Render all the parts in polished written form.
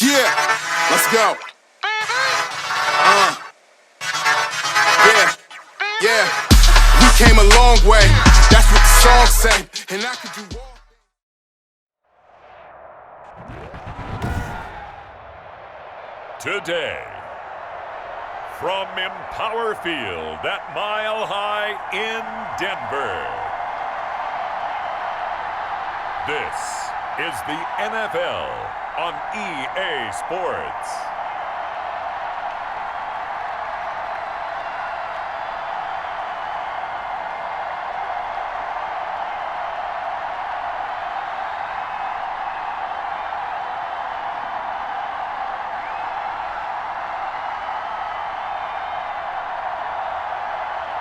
Yeah, let's go. Yeah. We came a long way. That's what the song say. And I could do all. Today, from Empower Field at Mile High in Denver, this is the NFL on EA Sports.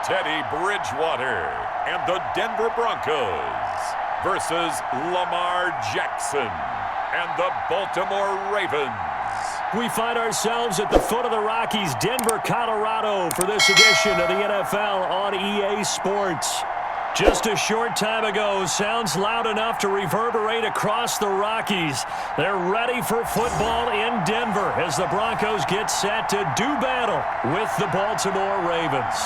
Teddy Bridgewater and the Denver Broncos versus Lamar Jackson and the Baltimore Ravens. We find ourselves at the foot of the Rockies, Denver, Colorado, for this edition of the NFL on EA Sports. Just a short time ago, sounds loud enough to reverberate across the Rockies. They're ready for football in Denver as the Broncos get set to do battle with the Baltimore Ravens.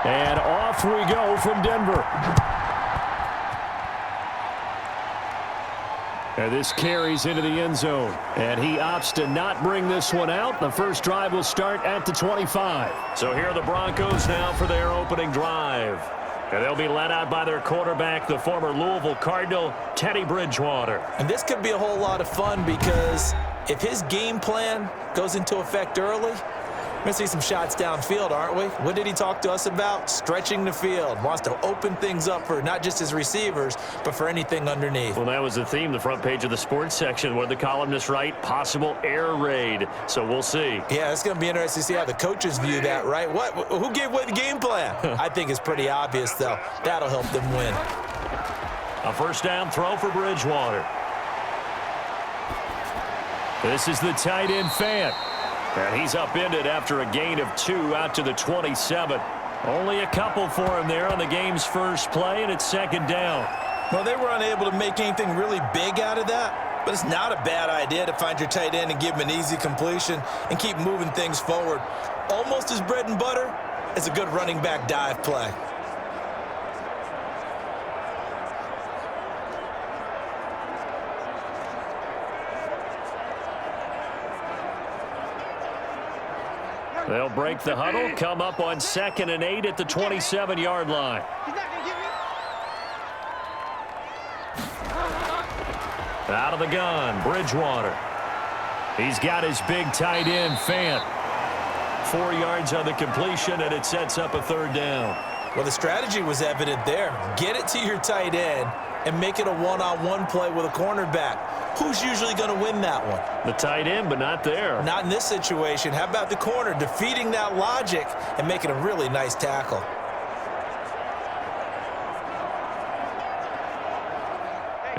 And off we go from Denver. And this carries into the end zone. And he opts to not bring this one out. The first drive will start at the 25. So here are the Broncos now for their opening drive. And they'll be led out by their quarterback, the former Louisville Cardinal, Teddy Bridgewater. And this could be a whole lot of fun because if his game plan goes into effect early, we're going to see some shots downfield, aren't we? What did he talk to us about? Stretching the field. Wants to open things up for not just his receivers, but for anything underneath. Well, that was the theme, the front page of the sports section, where the columnists write possible air raid. So we'll see. Yeah, it's going to be interesting to see how the coaches view that, right? Who gave away the game plan? I think it's pretty obvious, though. That'll help them win. A first down throw for Bridgewater. This is the tight end Fant. And he's upended after a gain of 2 out to the 27. Only a couple for him there on the game's first play, and it's second down. Well, they were unable to make anything really big out of that, but it's not a bad idea to find your tight end and give him an easy completion and keep moving things forward. Almost as bread and butter as a good running back dive play. They'll break the huddle, come up on 2nd and 8 at the 27-yard line. Out of the gun, Bridgewater. He's got his big tight end, Fant. 4 yards on the completion, and it sets up a third down. Well, the strategy was evident there. Get it to your tight end and make it a one-on-one play with a cornerback. Who's usually going to win that one? The tight end, but not there. Not in this situation. How about the corner defeating that logic and making a really nice tackle?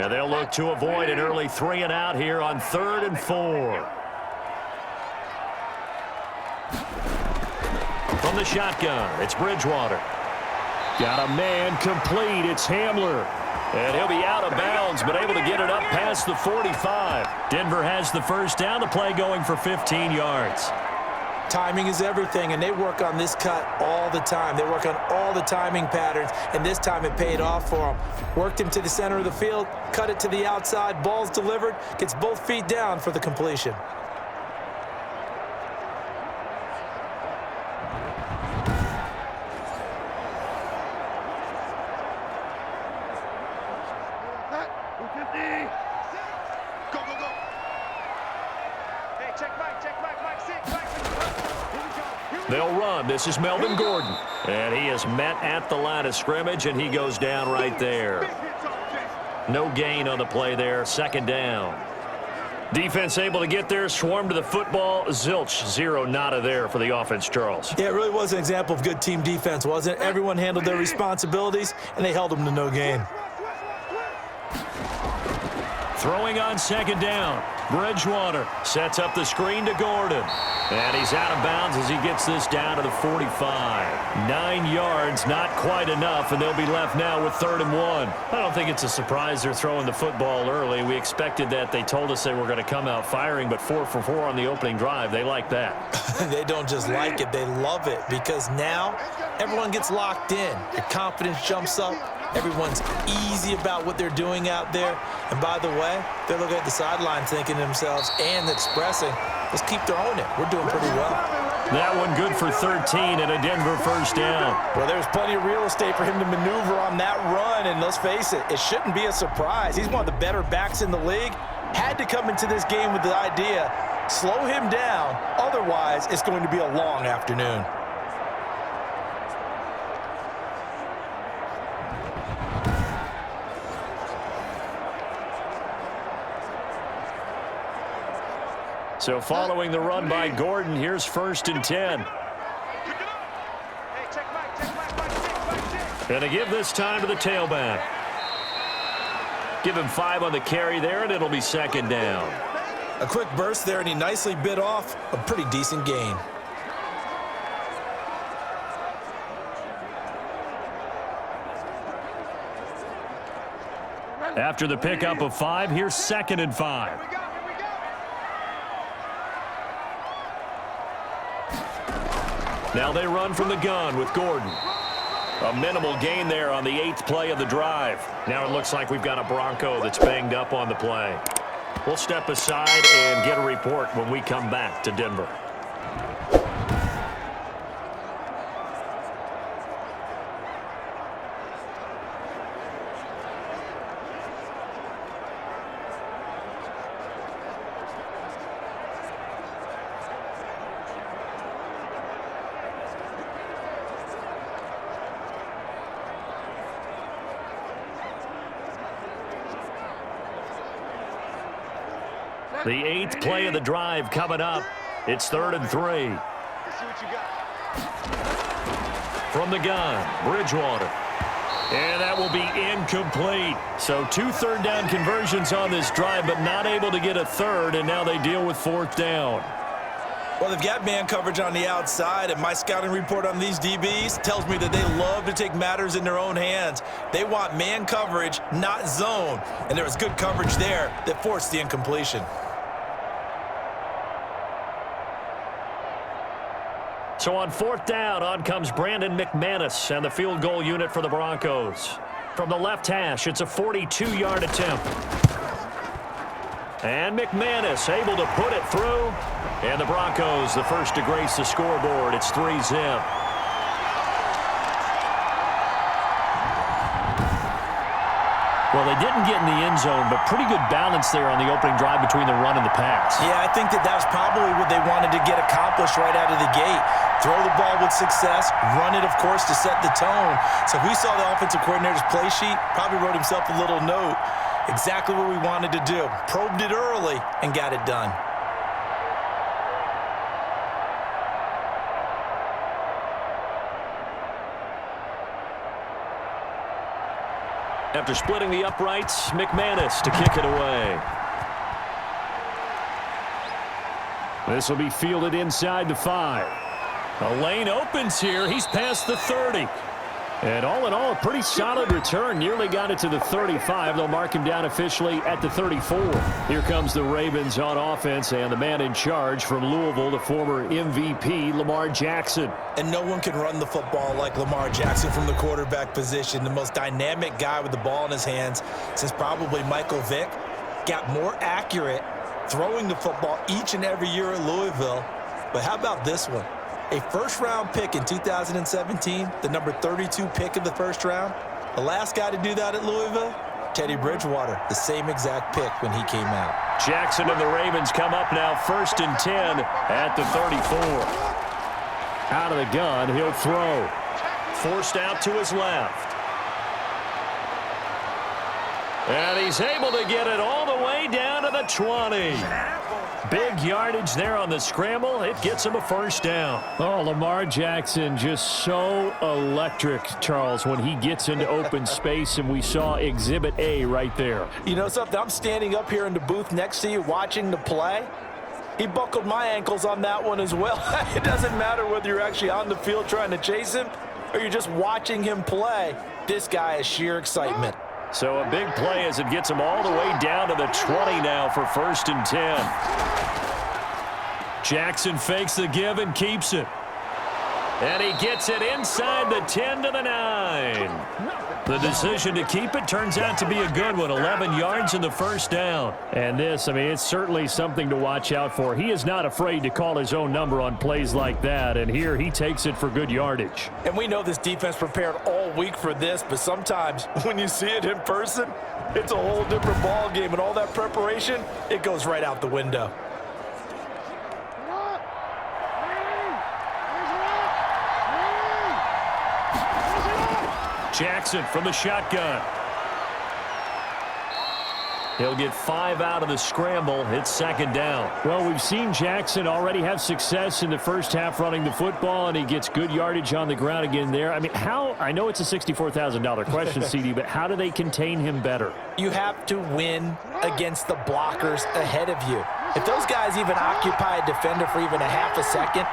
And they'll look to avoid an early 3 and out here on 3rd and 4. From the shotgun, it's Bridgewater. Got a man complete. It's Hamler. And he'll be out of bounds, but able to get it up past the 45. Denver has the first down. The play going for 15 yards. Timing is everything, and they work on this cut all the time. They work on all the timing patterns, and this time it paid off for them. Worked him to the center of the field, cut it to the outside, ball's delivered, gets both feet down for the completion. They'll run. This is Melvin Gordon. And he is met at the line of scrimmage, and he goes down right there. No gain on the play there. Second down. Defense able to get there, swarm to the football. Zilch, zero, nada there for the offense, Charles. Yeah, it really was an example of good team defense, wasn't it? Everyone handled their responsibilities, and they held them to no gain. Throwing on second down. Bridgewater sets up the screen to Gordon. And he's out of bounds as he gets this down to the 45. 9 yards, not quite enough, and they'll be left now with 3rd and 1. I don't think it's a surprise they're throwing the football early. We expected that. They told us they were going to come out firing, but 4 for 4 on the opening drive. They like that. They don't just like it, they love it, because now everyone gets locked in. Your confidence jumps up. Everyone's easy about what they're doing out there. And by the way, they're looking at the sideline thinking to themselves and expressing, let's keep throwing it. We're doing pretty well. That one good for 13 and a Denver first down. Well, there's plenty of real estate for him to maneuver on that run, and let's face it, it shouldn't be a surprise. He's one of the better backs in the league. Had to come into this game with the idea, slow him down, otherwise it's going to be a long afternoon. So following the run by Gordon, here's 1st and 10. And to give this time to the tailback. Give him 5 on the carry there, and it'll be 2nd down. A quick burst there, and he nicely bit off a pretty decent gain. After the pickup of 5, here's 2nd and 5. Now they run from the gun with Gordon. A minimal gain there on the 8th play of the drive. Now it looks like we've got a Bronco that's banged up on the play. We'll step aside and get a report when we come back to Denver. The 8th play of the drive coming up. It's 3rd and 3. From the gun, Bridgewater. And that will be incomplete. So 2 3rd down conversions on this drive, but not able to get a 3rd, and now they deal with 4th down. Well, they've got man coverage on the outside, and my scouting report on these DBs tells me that they love to take matters in their own hands. They want man coverage, not zone. And there was good coverage there that forced the incompletion. So on 4th down, on comes Brandon McManus and the field goal unit for the Broncos. From the left hash, it's a 42-yard attempt. And McManus able to put it through. And the Broncos, the first to grace the scoreboard. It's 3-zip. Well, they didn't get in the end zone, but pretty good balance there on the opening drive between the run and the pass. Yeah, I think that was probably what they wanted to get accomplished right out of the gate. Throw the ball with success, run it, of course, to set the tone. So if we saw the offensive coordinator's play sheet, probably wrote himself a little note. Exactly what we wanted to do. Probed it early and got it done. After splitting the uprights, McManus to kick it away. This will be fielded inside the 5. A lane opens here. He's past the 30. And all in all, a pretty solid return. Nearly got it to the 35. They'll mark him down officially at the 34. Here comes the Ravens on offense, and the man in charge from Louisville, the former MVP, Lamar Jackson. And no one can run the football like Lamar Jackson from the quarterback position. The most dynamic guy with the ball in his hands since probably Michael Vick. Got more accurate throwing the football each and every year at Louisville. But how about this one? A first-round pick in 2017, the number 32 pick of the first round. The last guy to do that at Louisville, Teddy Bridgewater, the same exact pick when he came out. Jackson and the Ravens come up now 1st and 10 at the 34. Out of the gun, he'll throw. Forced out to his left. And he's able to get it all the way down to the 20. Big yardage there on the scramble. It gets him a first down. Oh, Lamar Jackson just so electric, Charles, when he gets into open space, and we saw Exhibit A right there. You know something? I'm standing up here in the booth next to you watching the play. He buckled my ankles on that one as well. It doesn't matter whether you're actually on the field trying to chase him or you're just watching him play. This guy is sheer excitement. So a big play as it gets him all the way down to the 20 now for 1st and 10. Jackson fakes the give and keeps it. And he gets it inside the 10 to the 9. The decision to keep it turns out to be a good one. 11 yards in the first down. And this, I mean, it's certainly something to watch out for. He is not afraid to call his own number on plays like that. And here he takes it for good yardage. And we know this defense prepared all week for this, but sometimes when you see it in person, it's a whole different ball game. And all that preparation, it goes right out the window. Jackson from the shotgun. He'll get 5 out of the scramble. It's 2nd down. Well, we've seen Jackson already have success in the first half running the football, and he gets good yardage on the ground again there. I mean, I know it's a $64,000 question, CD, but how do they contain him better? You have to win against the blockers ahead of you. If those guys even occupy a defender for even a half a second,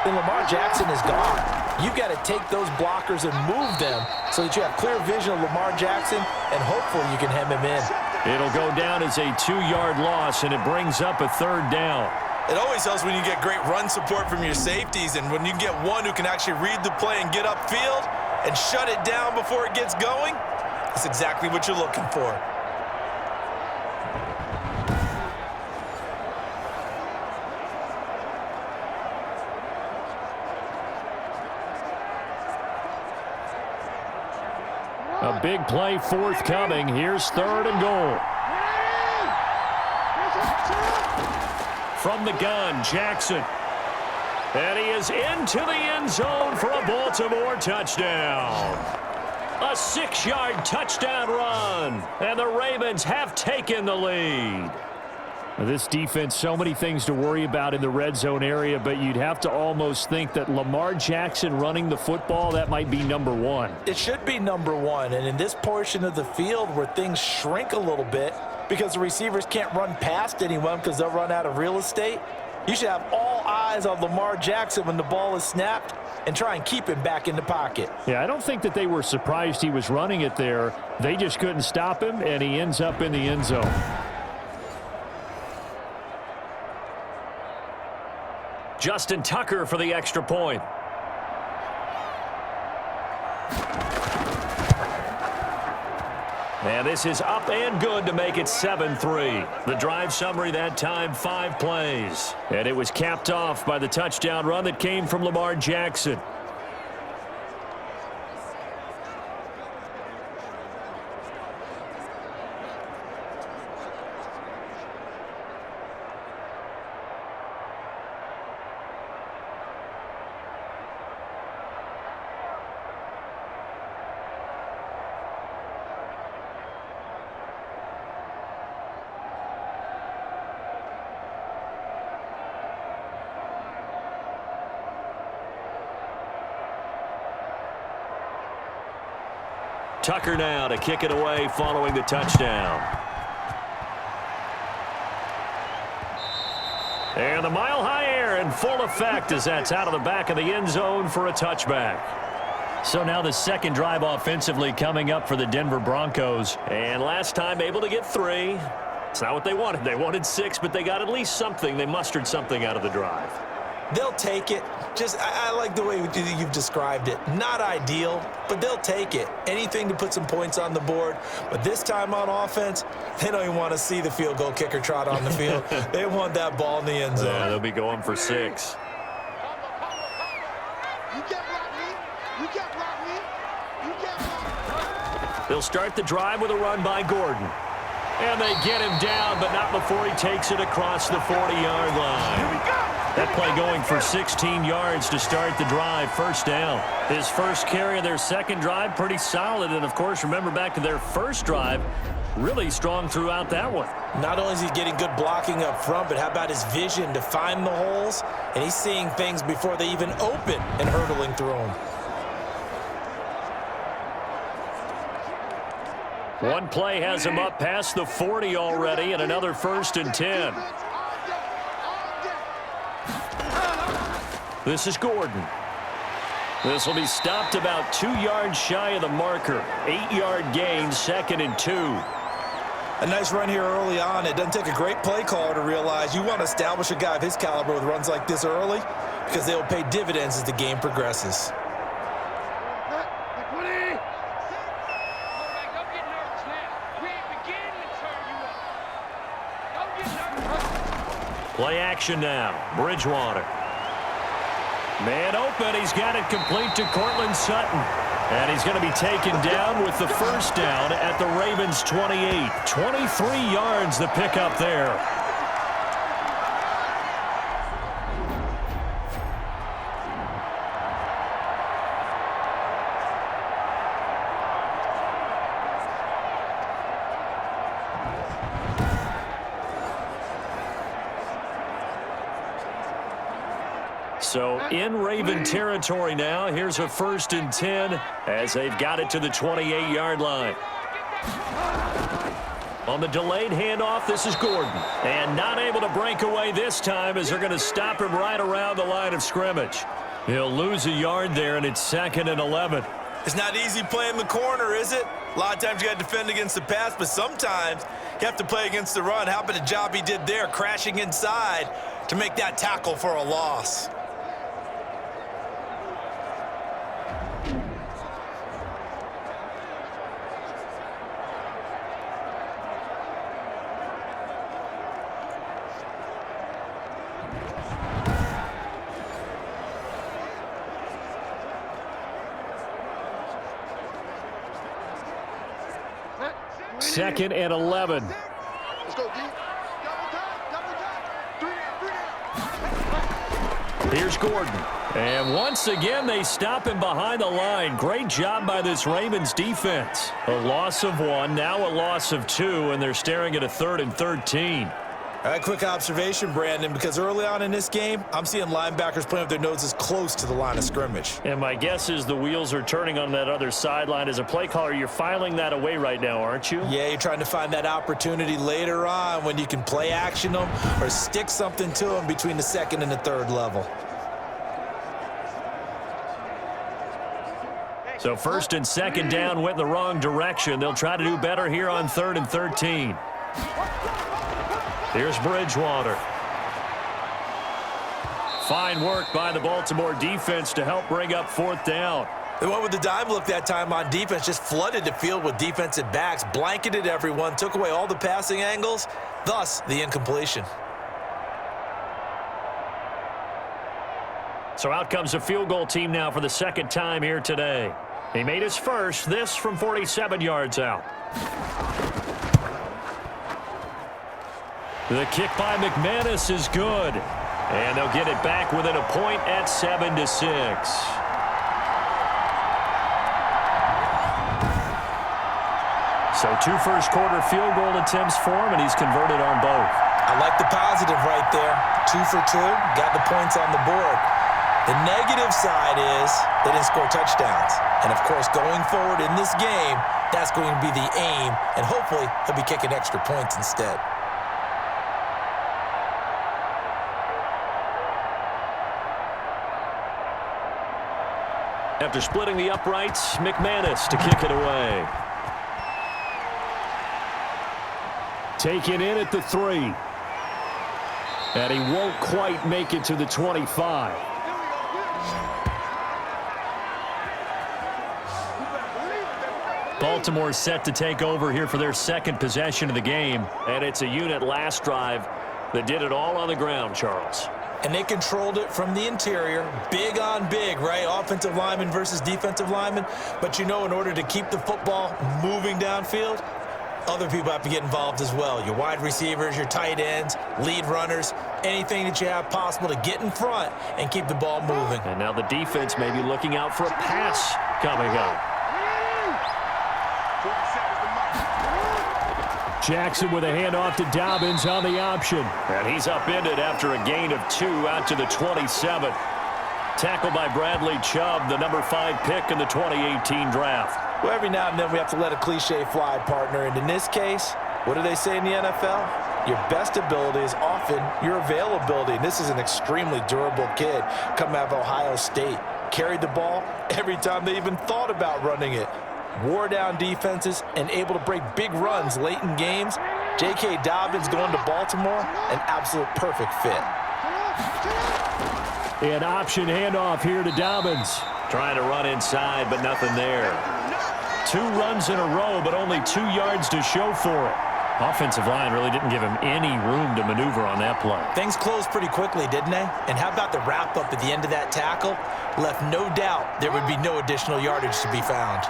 then Lamar Jackson is gone. You've got to take those blockers and move them so that you have clear vision of Lamar Jackson, and hopefully you can hem him in. It'll go down as a 2-yard loss, and it brings up a 3rd down. It always helps when you get great run support from your safeties, and when you get one who can actually read the play and get upfield and shut it down before it gets going, that's exactly what you're looking for. A big play forthcoming. Here's 3rd and goal. From the gun, Jackson. And he is into the end zone for a Baltimore touchdown. A 6-yard touchdown run. And the Ravens have taken the lead. This defense, so many things to worry about in the red zone area, but you'd have to almost think that Lamar Jackson running the football, that might be number 1. It should be number 1, and in this portion of the field where things shrink a little bit because the receivers can't run past anyone because they'll run out of real estate, you should have all eyes on Lamar Jackson when the ball is snapped and try and keep him back in the pocket. Yeah, I don't think that they were surprised he was running it there. They just couldn't stop him, and he ends up in the end zone. Justin Tucker for the extra point. And this is up and good to make it 7-3. The drive summary that time, 5 plays. And it was capped off by the touchdown run that came from Lamar Jackson. Tucker now to kick it away following the touchdown. And the mile-high air in full effect as that's out of the back of the end zone for a touchback. So now the second drive offensively coming up for the Denver Broncos. And last time able to get 3. It's not what they wanted. They wanted 6, but they got at least something. They mustered something out of the drive. They'll take it. I like the way you've described it. Not ideal, but they'll take it. Anything to put some points on the board. But this time on offense, they don't even want to see the field goal kicker trot on the field. They want that ball in the end zone. Yeah, they'll be going for 6. They'll start the drive with a run by Gordon. And they get him down, but not before he takes it across the 40-yard line. Here we go. That play going for 16 yards to start the drive. First down. His first carry of their second drive, pretty solid. And, of course, remember back to their first drive, really strong throughout that one. Not only is he getting good blocking up front, but how about his vision to find the holes? And he's seeing things before they even open and hurdling through them. One play has him up past the 40 already, and another 1st and 10. This is Gordon. This will be stopped about 2 yards shy of the marker. 8-yard gain, 2nd and 2. A nice run here early on. It doesn't take a great play caller to realize you want to establish a guy of his caliber with runs like this early because they'll pay dividends as the game progresses. Play action now. Bridgewater. Man open. He's got it complete to Cortland Sutton. And he's going to be taken down with the first down at the Ravens' 28. 23 yards the pickup there. So in Raven territory now. Here's a 1st and 10 as they've got it to the 28-yard line. On the delayed handoff, this is Gordon. And not able to break away this time as they're going to stop him right around the line of scrimmage. He'll lose a yard there, and it's 2nd and 11. It's not easy playing the corner, is it? A lot of times you got to defend against the pass, but sometimes you have to play against the run. How about the job he did there, crashing inside to make that tackle for a loss? Second and 11. Let's go, D. Here's Gordon. And once again, they stop him behind the line. Great job by this Ravens defense. A loss of 1, now a loss of 2, and they're staring at a 3rd and 13. All right, quick observation, Brandon, because early on in this game, I'm seeing linebackers playing with their noses close to the line of scrimmage. And my guess is the wheels are turning on that other sideline. As a play caller, you're filing that away right now, aren't you? Yeah, you're trying to find that opportunity later on when you can play action them or stick something to them between the 2nd and the 3rd level. So 1st and 2nd down went in the wrong direction. They'll try to do better here on 3rd and 13. Here's Bridgewater. Fine work by the Baltimore defense to help bring up 4th down. They went with the dime look that time on defense, just flooded the field with defensive backs, blanketed everyone, took away all the passing angles, thus the incompletion. So out comes a field goal team now for the 2nd time here today. He made his first, this from 47 yards out. The kick by McManus is good. And they'll get it back within a point at 7-6. So 2 first-quarter field goal attempts for him, and he's converted on both. I like the positive right there. 2 for 2, got the points on the board. The negative side is they didn't score touchdowns. And, of course, going forward in this game, that's going to be the aim, and hopefully he'll be kicking extra points instead. After splitting the uprights, McManus to kick it away. Taken in at the 3. And he won't quite make it to the 25. Baltimore set to take over here for their 2nd possession of the game. And it's a unit last drive that did it all on the ground, Charles. And they controlled it from the interior, big on big, right? Offensive lineman versus defensive lineman. But, you know, in order to keep the football moving downfield, other people have to get involved as well. Your wide receivers, your tight ends, lead runners, anything that you have possible to get in front and keep the ball moving. And now the defense may be looking out for a pass coming up. Jackson with a handoff to Dobbins on the option. And he's upended after a gain of 2 out to the 27. Tackled by Bradley Chubb, the number 5 pick in the 2018 draft. Well, every now and then we have to let a cliche fly, partner. And in this case, what do they say in the NFL? Your best ability is often your availability. And this is an extremely durable kid coming out of Ohio State. Carried the ball every time they even thought about running it. Wore down defenses and able to break big runs late in games. J.K. Dobbins going to Baltimore, an absolute perfect fit. An option handoff here to Dobbins. Trying to run inside, but nothing there. 2 runs in a row, but only 2 yards to show for it. Offensive line really didn't give him any room to maneuver on that play. Things closed pretty quickly, didn't they? And how about the wrap-up at the end of that tackle? Left no doubt there would be no additional yardage to be found.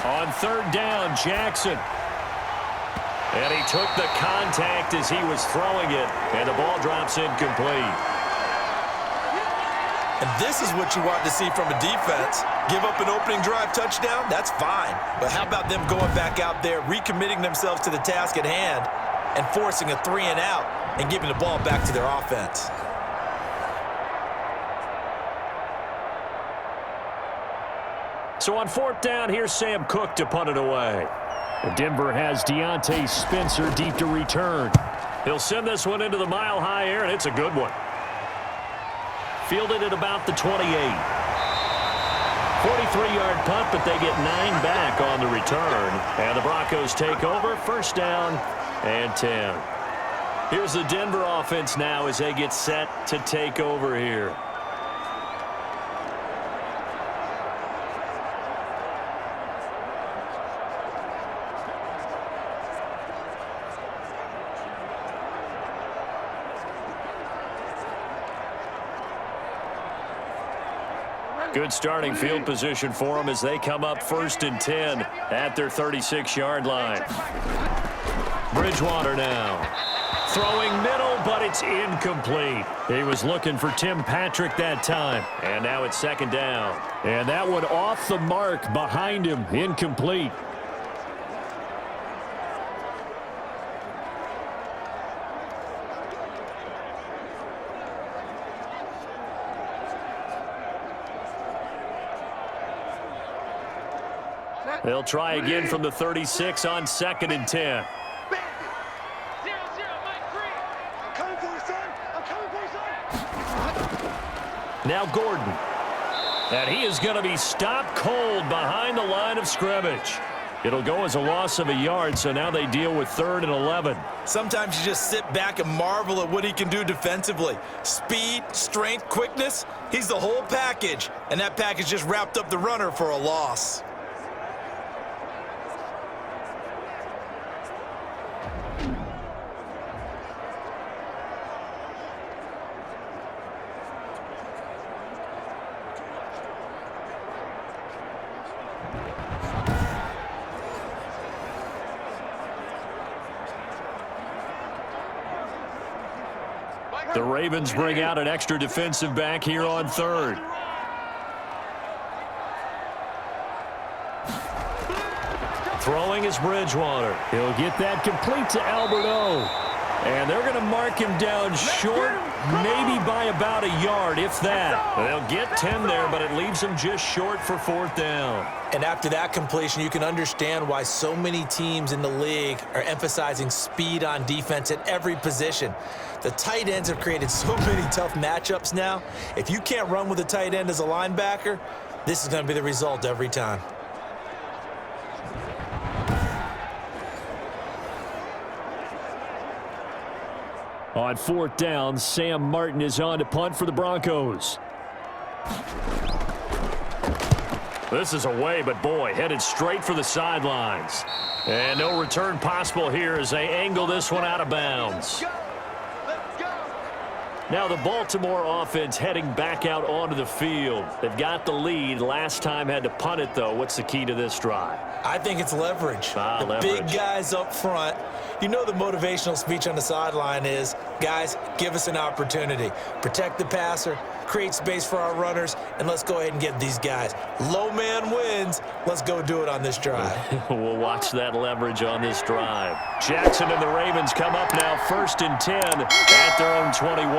On 3rd down, Jackson. And he took the contact as he was throwing it, and the ball drops incomplete. And this is what you want to see from a defense. Give up an opening drive touchdown, that's fine. But how about them going back out there, recommitting themselves to the task at hand, and forcing a 3 and out, and giving the ball back to their offense? So on 4th down, here's Sam Cook to punt it away. Denver has Deontay Spencer deep to return. He'll send this one into the mile-high air, and it's a good one. Fielded at about the 28. 43-yard punt, but they get 9 back on the return. And the Broncos take over, 1st down and 10. Here's the Denver offense now as they get set to take over here. Good starting field position for them as they come up 1st and 10 at their 36-yard line. Bridgewater now. Throwing middle, but it's incomplete. He was looking for Tim Patrick that time. And now it's 2nd down. And that one off the mark behind him. Incomplete. They'll try again from the 36 on 2nd and 10. Now Gordon. And he is going to be stopped cold behind the line of scrimmage. It'll go as a loss of a yard, so now they deal with 3rd and 11. Sometimes you just sit back and marvel at what he can do defensively. Speed, strength, quickness, he's the whole package. And that package just wrapped up the runner for a loss. The Ravens bring out an extra defensive back here on 3rd. Throwing is Bridgewater. He'll get that complete to Alberto. And they're going to mark him down short, maybe by about a yard, if that. They'll get 10 there, but it leaves them just short for 4th down. And after that completion, you can understand why so many teams in the league are emphasizing speed on defense at every position. The tight ends have created so many tough matchups now. If you can't run with a tight end as a linebacker, this is going to be the result every time. On 4th down, Sam Martin is on to punt for the Broncos. This is away, but boy, headed straight for the sidelines. And no return possible here as they angle this one out of bounds. Now the Baltimore offense heading back out onto the field. They've got the lead. Last time had to punt it, though. What's the key to this drive? I think it's leverage. The big guys up front. You know the motivational speech on the sideline is, guys, give us an opportunity. Protect the passer, create space for our runners, and let's go ahead and get these guys. Low man wins. Let's go do it on this drive. We'll watch that leverage on this drive. Jackson and the Ravens come up now 1st and 10 at their own 21.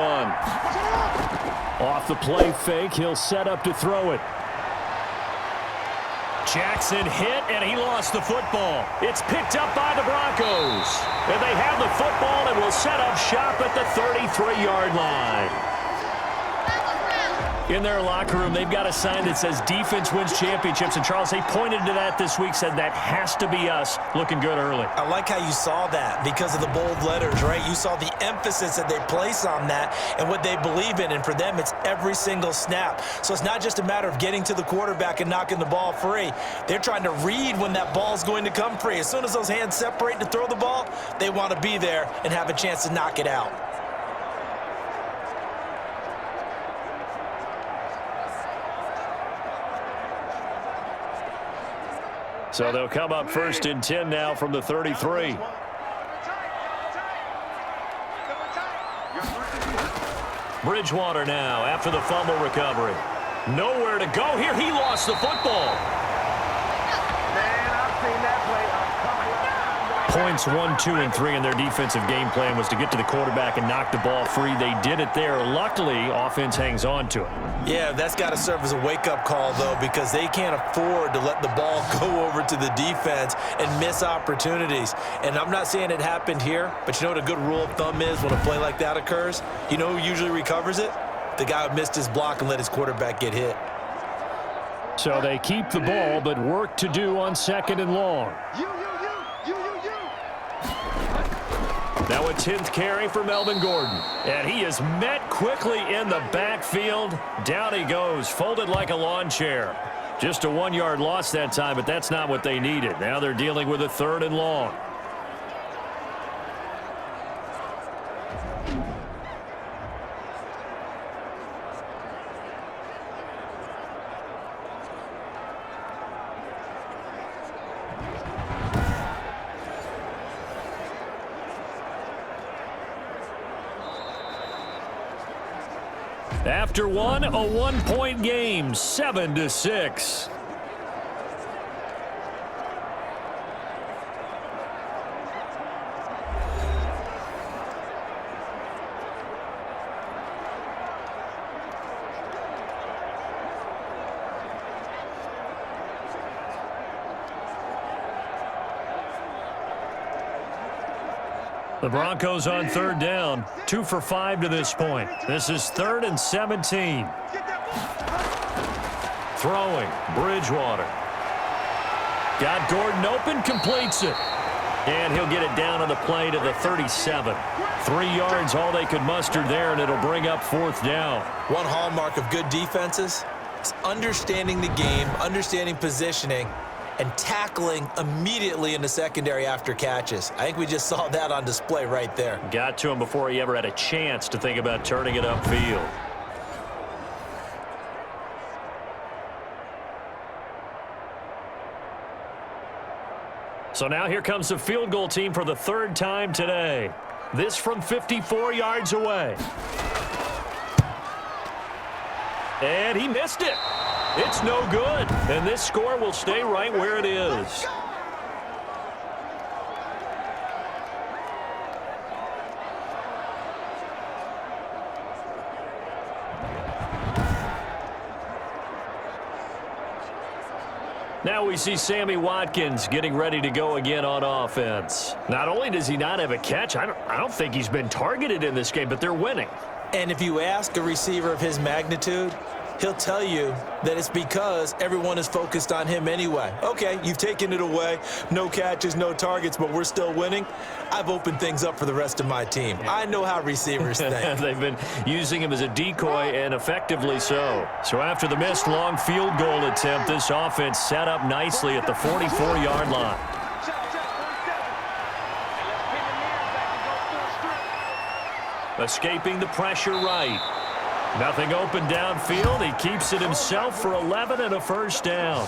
Off the play fake, he'll set up to throw it. Jackson hit, and he lost the football. It's picked up by the Broncos. And they have the football and will set up shop at the 33-yard line. In their locker room, they've got a sign that says defense wins championships. And, Charles, they pointed to that this week, said that has to be us. Looking good early. I like how you saw that because of the bold letters, right? You saw the emphasis that they place on that and what they believe in. And for them, it's every single snap. So it's not just a matter of getting to the quarterback and knocking the ball free. They're trying to read when that ball's going to come free. As soon as those hands separate to throw the ball, they want to be there and have a chance to knock it out. So they'll come up 1st and 10 now from the 33. Bridgewater now after the fumble recovery. Nowhere to go here. He lost the football. Points 1, 2, and 3 in their defensive game plan was to get to the quarterback and knock the ball free. They did it there. Luckily, offense hangs on to it. Yeah, that's got to serve as a wake-up call, though, because they can't afford to let the ball go over to the defense and miss opportunities. And I'm not saying it happened here, but you know what a good rule of thumb is when a play like that occurs? You know who usually recovers it? The guy who missed his block and let his quarterback get hit. So they keep the ball, but work to do on 2nd and long. Now a 10th carry for Melvin Gordon. And he is met quickly in the backfield. Down he goes, folded like a lawn chair. Just a 1-yard loss that time, but that's not what they needed. Now they're dealing with a 3rd and long. After one, a 1-point game, 7-6. The Broncos on 3rd down, 2 for 5 to this point. This is 3rd and 17. Throwing, Bridgewater. Got Gordon open, completes it. And he'll get it down on the play to the 37. 3 yards, all they could muster there, and it'll bring up 4th down. One hallmark of good defenses is understanding the game, understanding positioning, and tackling immediately in the secondary after catches. I think we just saw that on display right there. Got to him before he ever had a chance to think about turning it upfield. So now here comes the field goal team for the 3rd time today. This from 54 yards away. And he missed it. It's no good, and this score will stay right where it is. Now we see Sammy Watkins getting ready to go again on offense. Not only does he not have a catch, I don't think he's been targeted in this game, but they're winning. And if you ask a receiver of his magnitude, he'll tell you that it's because everyone is focused on him anyway. Okay, you've taken it away. No catches, no targets, but we're still winning. I've opened things up for the rest of my team. I know how receivers think. They've been using him as a decoy, and effectively so. So after the missed long field goal attempt, this offense set up nicely at the 44-yard line. Escaping the pressure right. Nothing open downfield. He keeps it himself for 11 and a 1st down.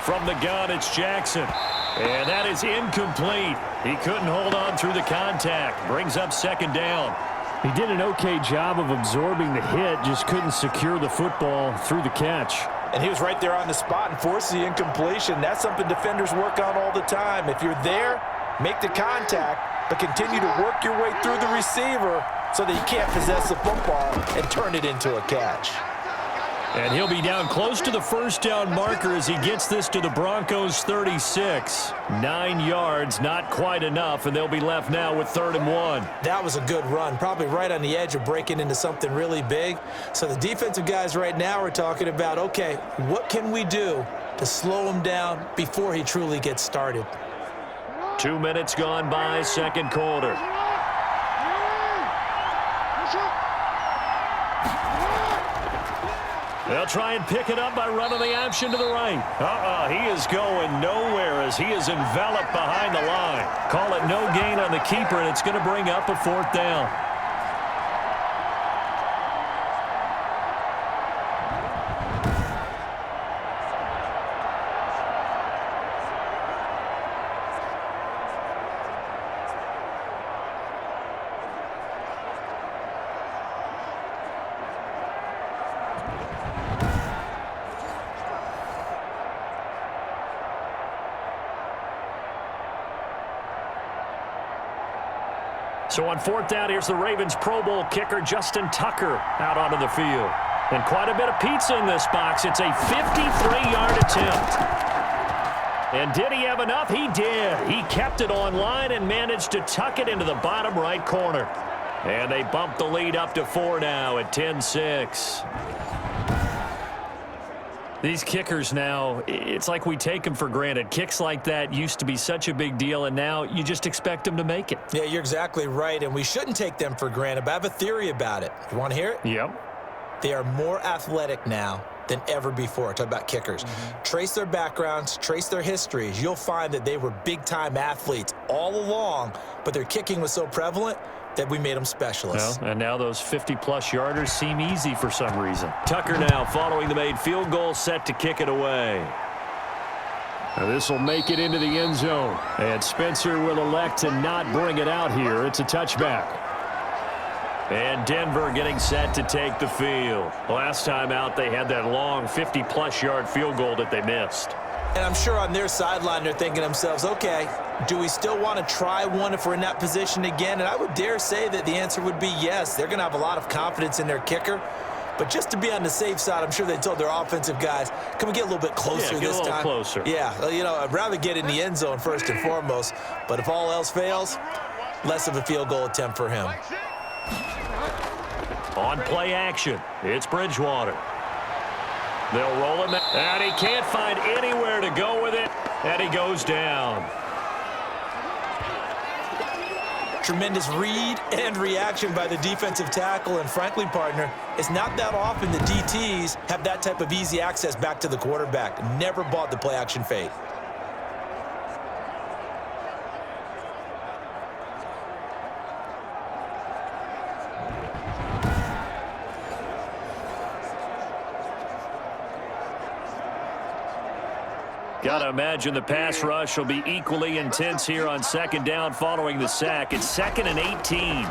From the gun, it's Jackson. And that is incomplete. He couldn't hold on through the contact. Brings up second down. He did an okay job of absorbing the hit, just couldn't secure the football through the catch. And he was right there on the spot and forced the incompletion. That's something defenders work on all the time. If you're there, make the contact, but continue to work your way through the receiver so that you can't possess the football and turn it into a catch. And he'll be down close to the first down marker as he gets this to the Broncos 36. 9 yards, not quite enough, and they'll be left now with 3rd and 1. That was a good run, probably right on the edge of breaking into something really big. So the defensive guys right now are talking about, okay, what can we do to slow him down before he truly gets started? 2 minutes gone by, second quarter. They'll try and pick it up by running the option to the right. He is going nowhere as he is enveloped behind the line. Call it no gain on the keeper, and it's going to bring up a 4th down. So on 4th down, here's the Ravens Pro Bowl kicker, Justin Tucker, out onto the field. And quite a bit of pizza in this box. It's a 53-yard attempt. And did he have enough? He did. He kept it on line and managed to tuck it into the bottom right corner. And they bump the lead up to 4 now at 10-6. These kickers now, it's like we take them for granted. Kicks like that used to be such a big deal, and now you just expect them to make it. Yeah, you're exactly right, and we shouldn't take them for granted, but I have a theory about it. You want to hear it? Yep. They are more athletic now than ever before. Talk about kickers. Trace their backgrounds, trace their histories. You'll find that they were big-time athletes all along, but their kicking was so prevalent that we made them specialists. Well, and now those 50-plus yarders seem easy for some reason. Tucker now following the made field goal, set to kick it away. Now this will make it into the end zone. And Spencer will elect to not bring it out here. It's a touchback. And Denver getting set to take the field. Last time out, they had that long 50-plus yard field goal that they missed. And I'm sure on their sideline they're thinking to themselves, okay, do we still want to try one if we're in that position again? And I would dare say that the answer would be yes. They're going to have a lot of confidence in their kicker. But just to be on the safe side, I'm sure they told their offensive guys, can we get a little bit closer this time? Yeah, get a little closer. Yeah, you know, I'd rather get in the end zone first and foremost. But if all else fails, less of a field goal attempt for him. On play action, it's Bridgewater. They'll roll him, and he can't find anywhere to go with it, and he goes down. Tremendous read and reaction by the defensive tackle, and frankly, partner, it's not that often the DTs have that type of easy access back to the quarterback. Never bought the play action fake. Got to imagine the pass rush will be equally intense here on 2nd down following the sack. It's 2nd and 18.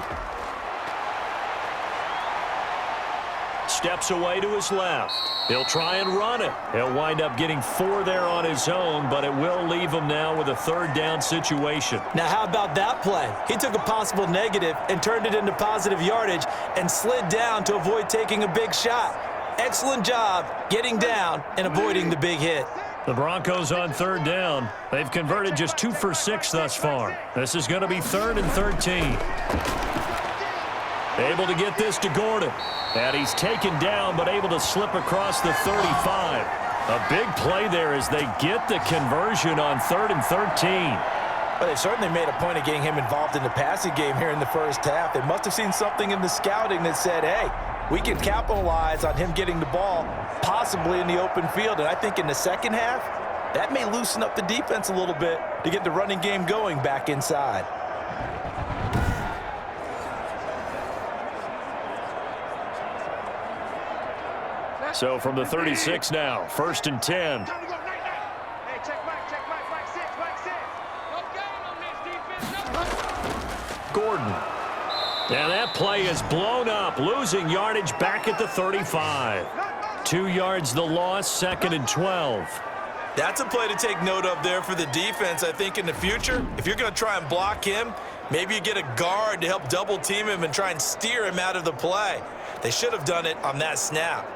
Steps away to his left. He'll try and run it. He'll wind up getting 4 there on his own, but it will leave him now with a 3rd down situation. Now, how about that play? He took a possible negative and turned it into positive yardage and slid down to avoid taking a big shot. Excellent job getting down and avoiding the big hit. The Broncos on 3rd down. They've converted just 2 for 6 thus far. This is going to be 3rd and 13. Able to get this to Gordon. And he's taken down, but able to slip across the 35. A big play there as they get the conversion on 3rd and 13. Well, they've certainly made a point of getting him involved in the passing game here in the first half. They must have seen something in the scouting that said, hey, we can capitalize on him getting the ball possibly in the open field. And I think in the second half, that may loosen up the defense a little bit to get the running game going back inside. So from the 36 now, 1st and 10. Gordon. And that play is blown up, losing yardage back at the 35. 2 yards the loss, 2nd and 12. That's a play to take note of there for the defense. I think in the future, if you're going to try and block him, maybe you get a guard to help double team him and try and steer him out of the play. They should have done it on that snap.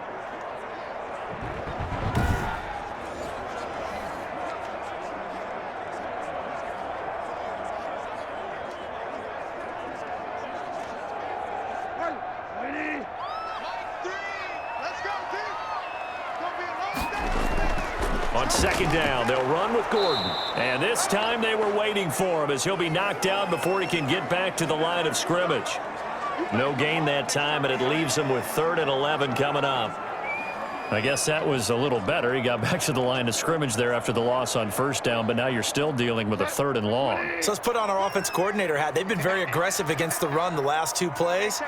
On 2nd down, they'll run with Gordon. And this time they were waiting for him as he'll be knocked down before he can get back to the line of scrimmage. No gain that time, and it leaves him with 3rd and 11 coming up. I guess that was a little better. He got back to the line of scrimmage there after the loss on 1st down, but now you're still dealing with a 3rd and long. So let's put on our offense coordinator hat. They've been very aggressive against the run the last 2 plays.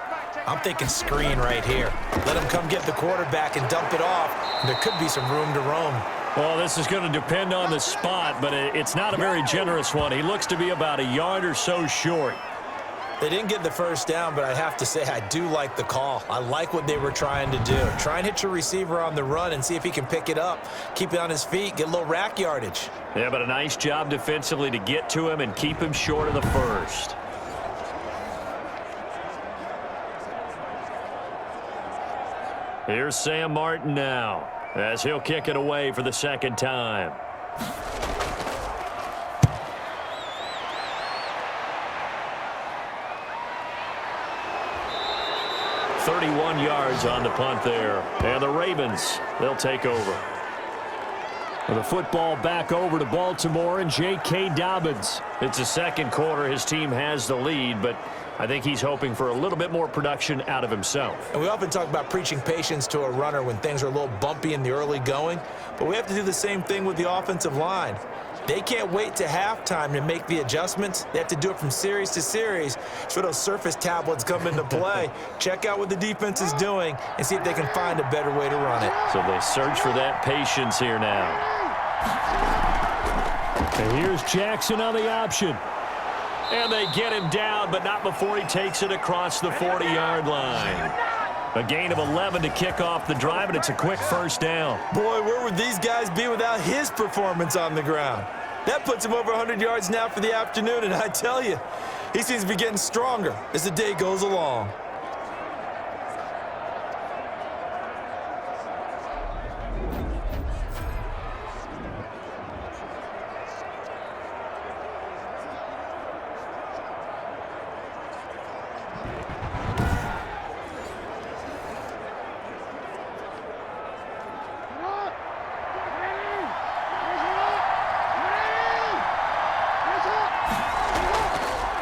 I'm thinking screen right here. Let him come get the quarterback and dump it off, and there could be some room to roam. Well, this is going to depend on the spot, but it's not a very generous one. He looks to be about a yard or so short. They didn't get the 1st down, but I have to say I do like the call. I like what they were trying to do. Try and hit your receiver on the run and see if he can pick it up, keep it on his feet, get a little rack yardage. Yeah, but a nice job defensively to get to him and keep him short of the 1st. Here's Sam Martin now, as he'll kick it away for the 2nd time. .31 yards on the punt there. And the Ravens, they'll take over. The football back over to Baltimore and J.K. Dobbins. It's the 2nd quarter. His team has the lead, but I think he's hoping for a little bit more production out of himself. And we often talk about preaching patience to a runner when things are a little bumpy in the early going, but we have to do the same thing with the offensive line. They can't wait to halftime to make the adjustments. They have to do it from series to series so those surface tablets come into play. Check out what the defense is doing and see if they can find a better way to run it. So they search for that patience here now. And here's Jackson on the option. And they get him down, but not before he takes it across the 40-yard line. A gain of 11 to kick off the drive, and it's a quick 1st down. Boy, where would these guys be without his performance on the ground? That puts him over 100 yards now for the afternoon, and I tell you, he seems to be getting stronger as the day goes along.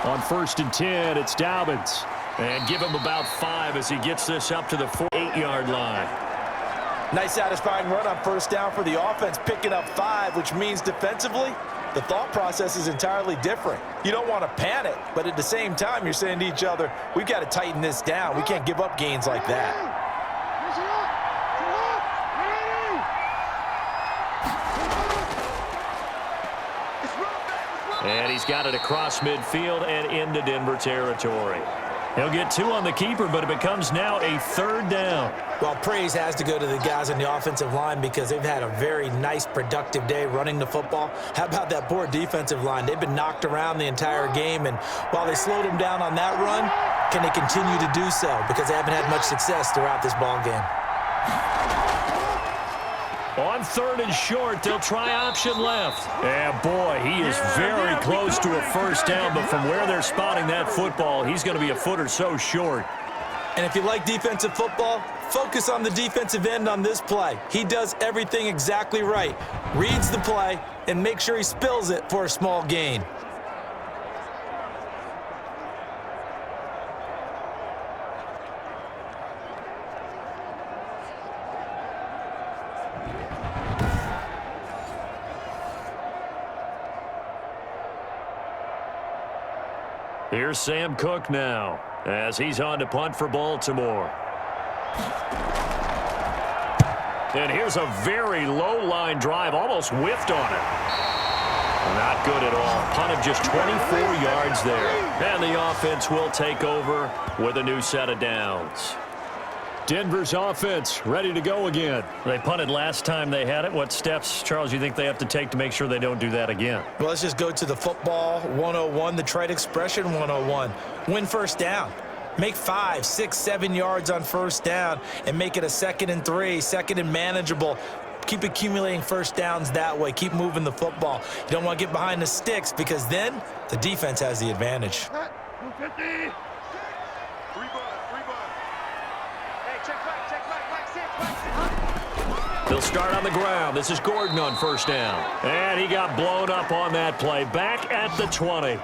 On 1st and 10, it's Dobbins. And give him about 5 as he gets this up to the 48-yard line. Nice satisfying run on 1st down for the offense, picking up 5, which means defensively, the thought process is entirely different. You don't want to panic, but at the same time, you're saying to each other, we've got to tighten this down. We can't give up gains like that. And he's got it across midfield and into Denver territory. He'll get 2 on the keeper, but it becomes now a 3rd down. Well, praise has to go to the guys on the offensive line because they've had a very nice, productive day running the football. How about that poor defensive line? They've been knocked around the entire game, and while they slowed them down on that run, can they continue to do so? Because they haven't had much success throughout this ball game. On 3rd and short, they'll try option left. And boy, he is very close to a 1st down, but from where they're spotting that football, he's going to be a foot or so short. And if you like defensive football, focus on the defensive end on this play. He does everything exactly right. Reads the play and makes sure he spills it for a small gain. Here's Sam Cook now, as he's on to punt for Baltimore. And here's a very low line drive, almost whiffed on it. Not good at all. Punt of just 24 yards there. And the offense will take over with a new set of downs. Denver's offense ready to go again. They punted last time they had it. What steps, Charles, do you think they have to take to make sure they don't do that again? Well, let's just go to the football 101, the trade expression 101. Win first down. Make 5, 6, 7 yards on first down and make it a 2nd and 3, 2nd and manageable. Keep accumulating first downs that way. Keep moving the football. You don't want to get behind the sticks because then the defense has the advantage. They'll start on the ground. This is Gordon on first down. And he got blown up on that play. Back at the 20.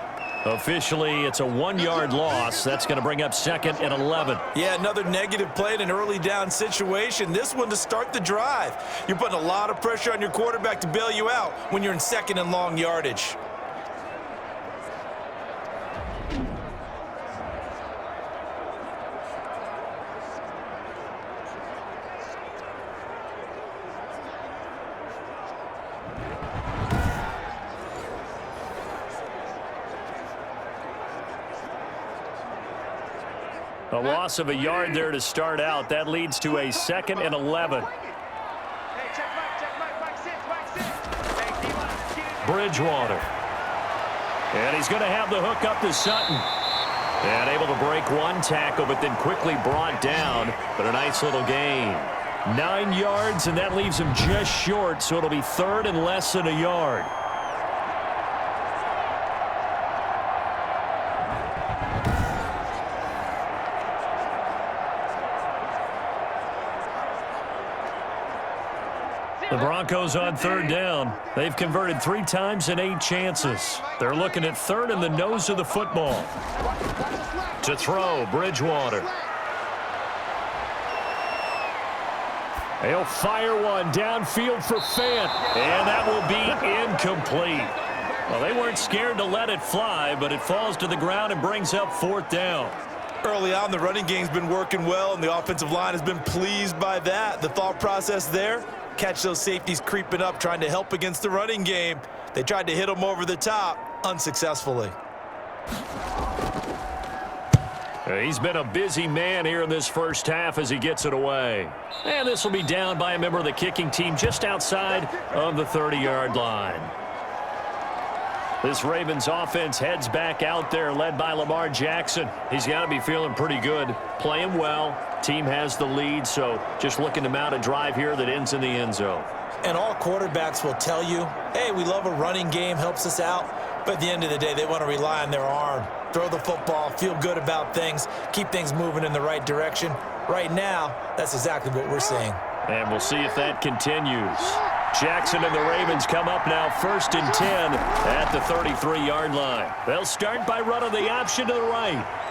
Officially, it's a 1-yard loss. That's going to bring up 2nd and 11. Yeah, another negative play in an early down situation. This one to start the drive. You're putting a lot of pressure on your quarterback to bail you out when you're in 2nd and long yardage. A loss of a yard there to start out. That leads to a 2nd and 11. Bridgewater. And he's going to have the hook up to Sutton. And able to break one tackle, but then quickly brought down. But a nice little gain. 9 yards, and that leaves him just short, so it'll be 3rd and less than a yard. The Broncos on 3rd down. They've converted 3 times in 8 chances. They're looking at 3rd in the nose of the football. To throw, Bridgewater. He'll fire one downfield for Fant, and that will be incomplete. Well, they weren't scared to let it fly, but it falls to the ground and brings up 4th down. Early on, the running game's been working well, and the offensive line has been pleased by that. The thought process there, catch those safeties creeping up, trying to help against the running game. They tried to hit them over the top, unsuccessfully. He's been a busy man here in this first half as he gets it away. And this will be down by a member of the kicking team just outside of the 30-yard line. This Ravens offense heads back out there, led by Lamar Jackson. He's got to be feeling pretty good, playing well. Team has the lead, so just looking to mount a drive here that ends in the end zone. And all quarterbacks will tell you, hey, we love a running game, helps us out. But at the end of the day, they want to rely on their arm. Throw the football, feel good about things, keep things moving in the right direction. Right now, that's exactly what we're seeing. And we'll see if that continues. Jackson and the Ravens come up now 1st and 10 at the 33-yard line. They'll start by running the option to the right.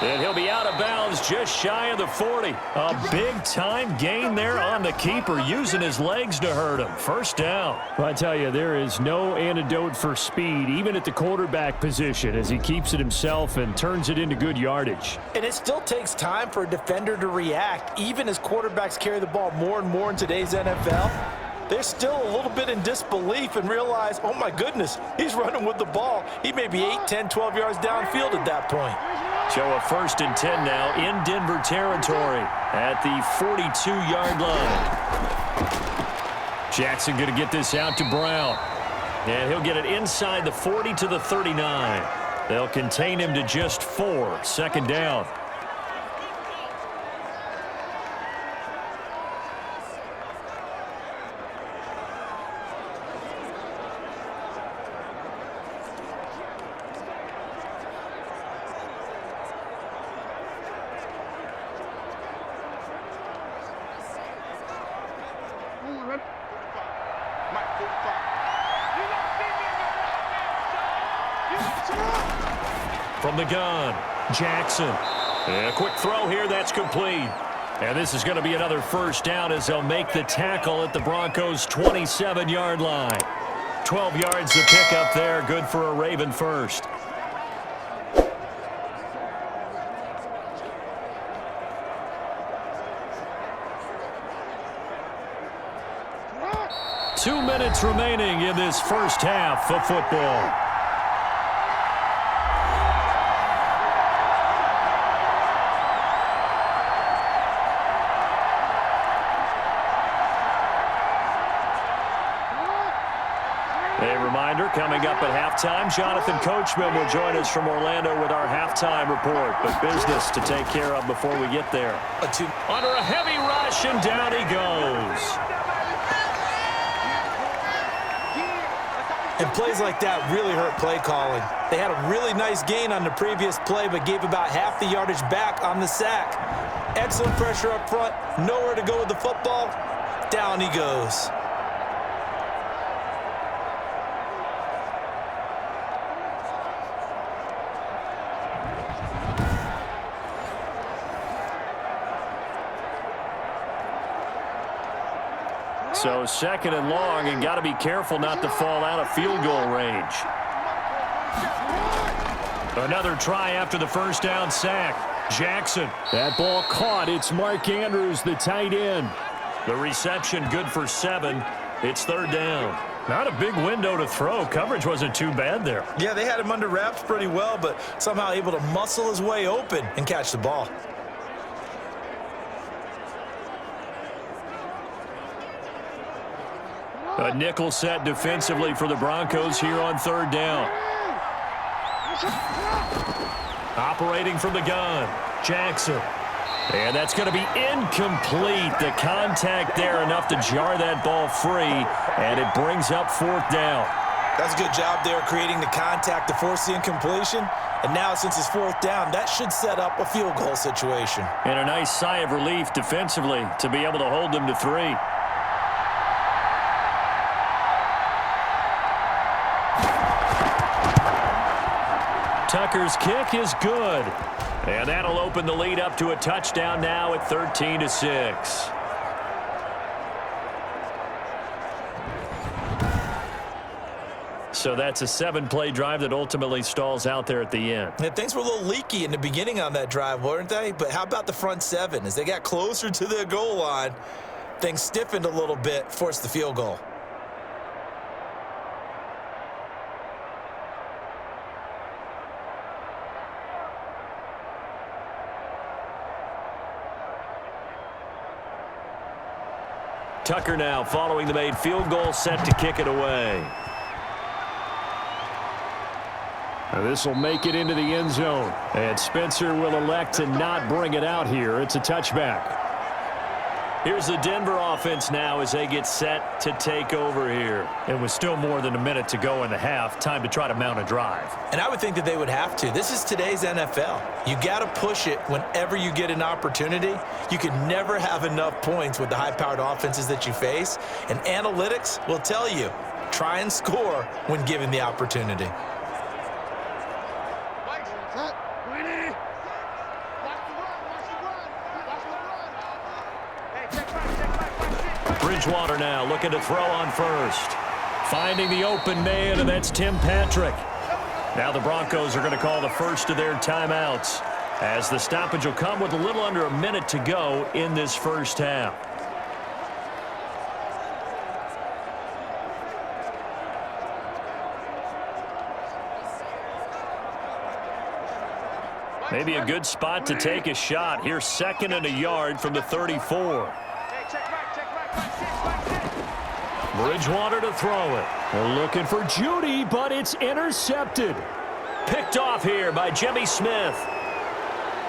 And he'll be out of bounds just shy of the 40. A big-time gain there on the keeper, using his legs to hurt him. 1st down. Well, I tell you, there is no antidote for speed, even at the quarterback position, as he keeps it himself and turns it into good yardage. And it still takes time for a defender to react, even as quarterbacks carry the ball more and more in today's NFL. They're still a little bit in disbelief and realize, oh my goodness, he's running with the ball. He may be 8, 10, 12 yards downfield at that point. So a 1st and 10 now in Denver territory at the 42-yard line. Jackson going to get this out to Brown. And he'll get it inside the 40 to the 39. They'll contain him to just 4. 2nd down. From the gun, Jackson. And a quick throw here, that's complete. And this is going to be another 1st down as they'll make the tackle at the Broncos' 27-yard line. 12 yards to pick up there, good for a Raven 1st. 2 minutes remaining in this first half of football. A reminder, coming up at halftime, Jonathan Coachman will join us from Orlando with our halftime report. But business to take care of before we get there. Under a heavy rush, and down he goes. And plays like that really hurt play calling. They had a really nice gain on the previous play, but gave about half the yardage back on the sack. Excellent pressure up front, nowhere to go with the football. Down he goes. So second and long, and got to be careful not to fall out of field goal range. Another try after the first down sack. Jackson. That ball caught. It's Mark Andrews, the tight end. The reception good for 7. It's third down. Not a big window to throw. Coverage wasn't too bad there. Yeah, they had him under wraps pretty well, but somehow able to muscle his way open and catch the ball. A nickel set defensively for the Broncos here on third down. Operating from the gun, Jackson. And that's going to be incomplete. The contact there enough to jar that ball free, and it brings up fourth down. That's a good job there creating the contact to force the incompletion. And now since it's fourth down, that should set up a field goal situation. And a nice sigh of relief defensively to be able to hold them to 3. Tucker's kick is good. And that'll open the lead up to a touchdown now at 13-6. So that's a 7-play drive that ultimately stalls out there at the end. And things were a little leaky in the beginning on that drive, weren't they? But how about the front 7? As they got closer to their goal line, things stiffened a little bit, forced the field goal. Tucker now following the made field goal, set to kick it away. This will make it into the end zone. And Spencer will elect to not bring it out here. It's a touchback. Here's the Denver offense now as they get set to take over here. And with still more than a minute to go in the half, time to try to mount a drive. And I would think that they would have to. This is today's NFL. You got to push it whenever you get an opportunity. You can never have enough points with the high-powered offenses that you face. And analytics will tell you, try and score when given the opportunity. Bridgewater now looking to throw on first. Finding the open man, and that's Tim Patrick. Now the Broncos are going to call the first of their timeouts, as the stoppage will come with a little under a minute to go in this first half. Maybe a good spot to take a shot. Here's 2nd and a yard from the 34. Bridgewater to throw it. They're looking for Judy, but it's intercepted. Picked off here by Jimmy Smith.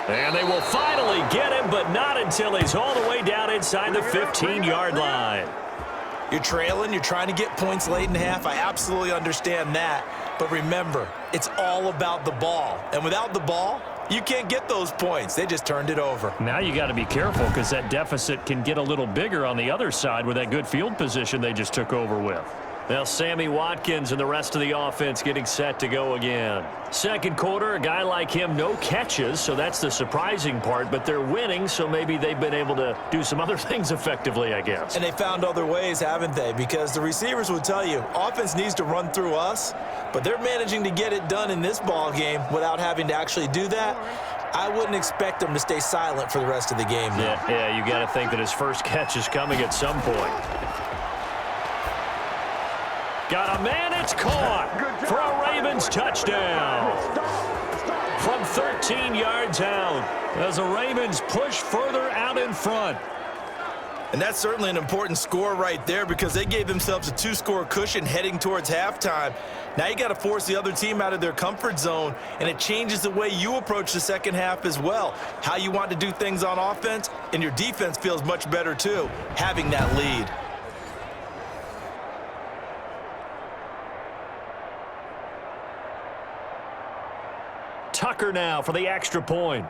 And they will finally get him, but not until he's all the way down inside the 15-yard line. You're trailing, you're trying to get points late in the half. I absolutely understand that. But remember, it's all about the ball. And without the ball, you can't get those points. They just turned it over. Now you got to be careful because that deficit can get a little bigger on the other side with that good field position they just took over with. Now Sammy Watkins and the rest of the offense getting set to go again. Second quarter, a guy like him, no catches, so that's the surprising part, but they're winning, so maybe they've been able to do some other things effectively, I guess. And they found other ways, haven't they? Because the receivers will tell you, offense needs to run through us, but they're managing to get it done in this ball game without having to actually do that. I wouldn't expect them to stay silent for the rest of the game. Yeah, you got to think that his first catch is coming at some point. Got a man, it's caught for a Ravens touchdown. From 13 yards out as the Ravens push further out in front. And that's certainly an important score right there because they gave themselves a 2-score cushion heading towards halftime. Now you got to force the other team out of their comfort zone, and it changes the way you approach the second half as well. How you want to do things on offense, and your defense feels much better too, having that lead. Tucker now for the extra point.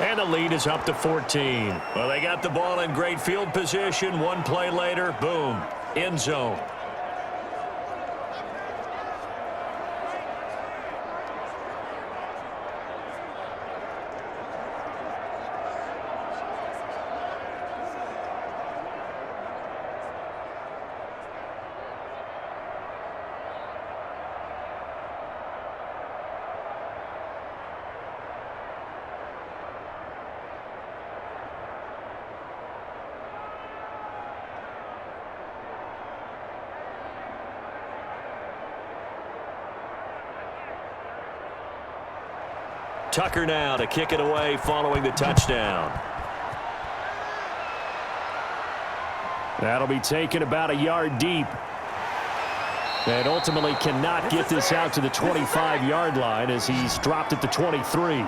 And the lead is up to 14. Well, they got the ball in great field position. One play later, boom, end zone. Tucker now to kick it away following the touchdown. That'll be taken about a yard deep. And ultimately cannot get this out to the 25-yard line as he's dropped at the 23.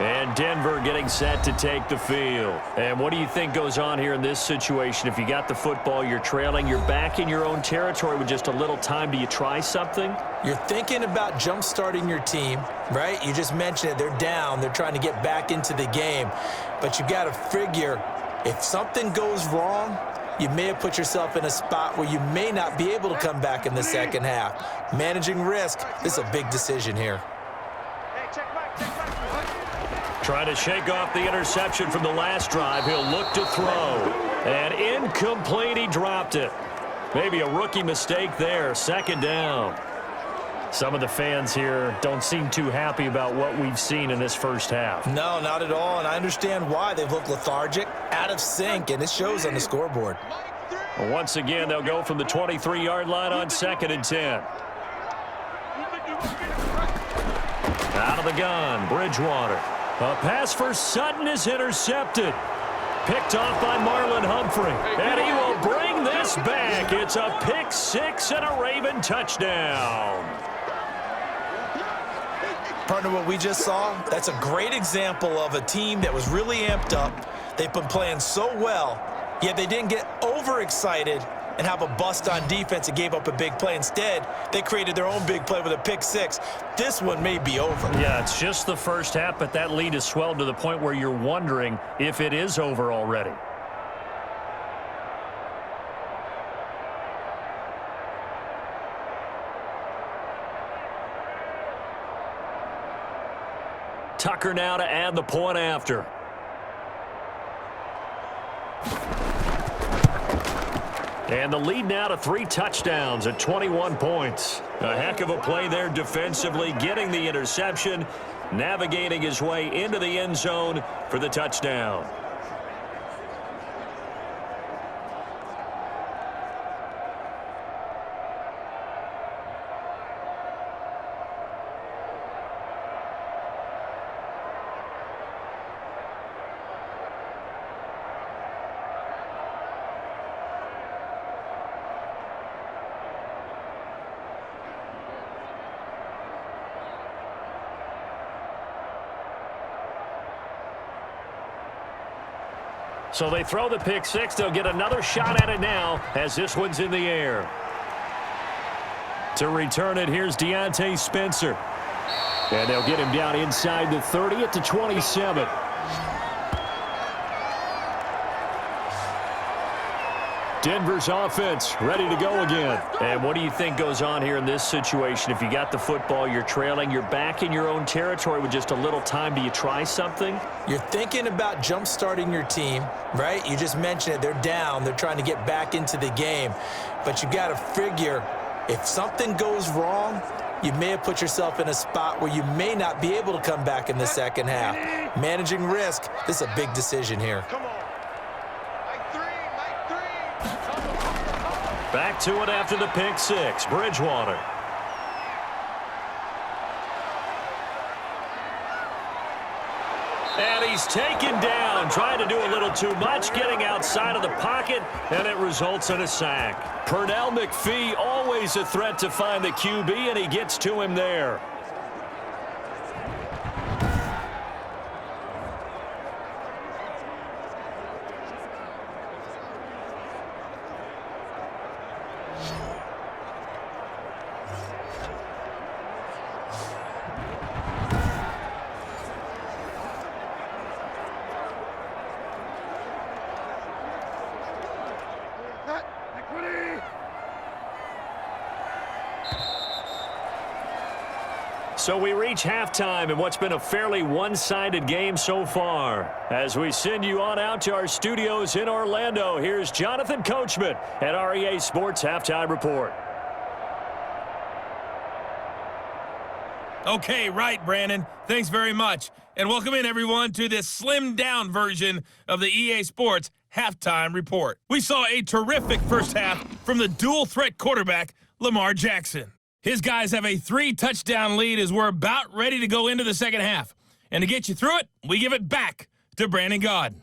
And Denver getting set to take the field. And what do you think goes on here in this situation? If you got the football, you're trailing, you're back in your own territory with just a little time. Do you try something? You're thinking about jump-starting your team, right? You just mentioned it. They're down. They're trying to get back into the game. But you got to figure if something goes wrong, you may have put yourself in a spot where you may not be able to come back in the second half. Managing risk, this is a big decision here. Trying to shake off the interception from the last drive. He'll look to throw. And incomplete, he dropped it. Maybe a rookie mistake there. Second down. Some of the fans here don't seem too happy about what we've seen in this first half. No, not at all, and I understand why. They've looked lethargic, out of sync, and it shows on the scoreboard. Well, once again, they'll go from the 23-yard line on 2nd and 10. Out of the gun, Bridgewater. A pass for Sutton is intercepted. Picked off by Marlon Humphrey. And he will bring this back. It's a pick six and a Raven touchdown. Partner, what we just saw, that's a great example of a team that was really amped up. They've been playing so well, yet they didn't get overexcited and have a bust on defense and gave up a big play. Instead, they created their own big play with a pick six. This one may be over. Yeah, it's just the first half, but that lead has swelled to the point where you're wondering if it is over already. Tucker now to add the point after. And the lead now to 3 touchdowns at 21 points. A heck of a play there defensively, getting the interception, navigating his way into the end zone for the touchdown. So they throw the pick six. They'll get another shot at it now as this one's in the air. To return it, here's Deontay Spencer. And they'll get him down inside the 30 at the 27. Denver's offense ready to go again. And what do you think goes on here in this situation? If you got the football, you're trailing, you're back in your own territory with just a little time. Do you try something? You're thinking about jump-starting your team, right? You just mentioned it. They're down. They're trying to get back into the game. But you got to figure if something goes wrong, you may have put yourself in a spot where you may not be able to come back in the second half. Managing risk, this is a big decision here. Back to it after the pick six. Bridgewater. And he's taken down, trying to do a little too much, getting outside of the pocket, and it results in a sack. Pernell McPhee, always a threat to find the QB, and he gets to him there. So we reach halftime in what's been a fairly one-sided game so far. As we send you on out to our studios in Orlando, here's Jonathan Coachman at our EA Sports Halftime Report. Okay, right, Brandon. Thanks very much. And welcome in, everyone, to this slimmed-down version of the EA Sports Halftime Report. We saw a terrific first half from the dual-threat quarterback, Lamar Jackson. His guys have a 3-touchdown lead as we're about ready to go into the second half. And to get you through it, we give it back to Brandon Gaudin.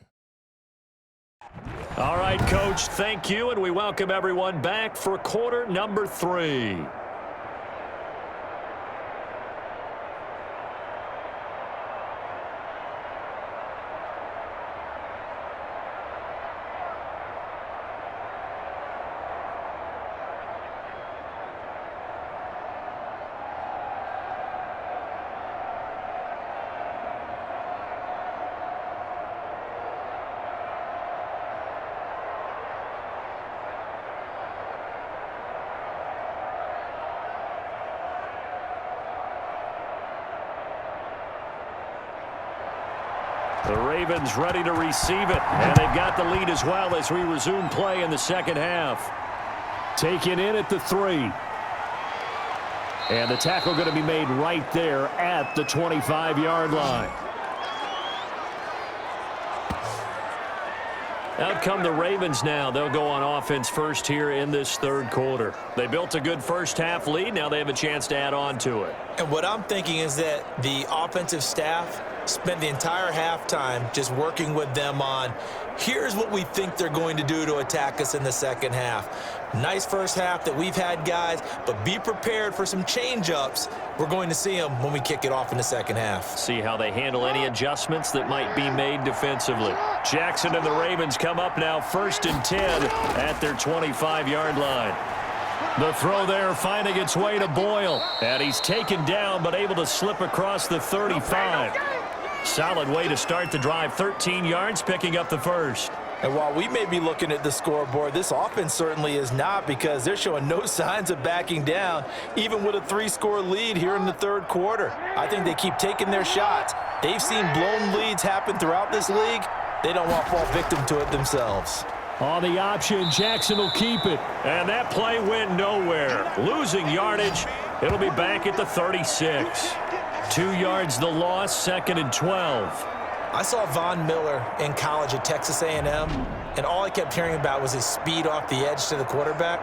All right, Coach, thank you, and we welcome everyone back for quarter number 3. The Ravens ready to receive it, and they've got the lead as well as we resume play in the second half. Taken in at the 3. And the tackle going to be made right there at the 25-yard line. Out come the Ravens now. They'll go on offense first here in this third quarter. They built a good first-half lead. Now they have a chance to add on to it. And what I'm thinking is that the offensive staff spent the entire halftime just working with them on, here's what we think they're going to do to attack us in the second half. Nice first half that we've had, guys, but be prepared for some change-ups. We're going to see them when we kick it off in the second half. See how they handle any adjustments that might be made defensively. Jackson and the Ravens come up now 1st and 10 at their 25-yard line. The throw there finding its way to Boyle. And he's taken down but able to slip across the 35. Solid way to start the drive. 13 yards, picking up the first. And while we may be looking at the scoreboard, this offense certainly is not, because they're showing no signs of backing down, even with a 3-score lead here in the third quarter. I think they keep taking their shots. They've seen blown leads happen throughout this league. They don't want to fall victim to it themselves. On the option, Jackson will keep it. And that play went nowhere. Losing yardage. It'll be back at the 36. 2 yards the loss, 2nd and 12. I saw Von Miller in college at Texas A&M, and all I kept hearing about was his speed off the edge to the quarterback.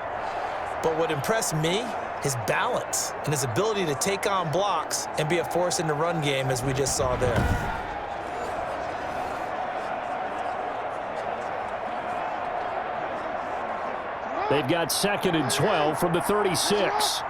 But what impressed me, his balance and his ability to take on blocks and be a force in the run game, as we just saw there. They've got 2nd and 12 from the 36.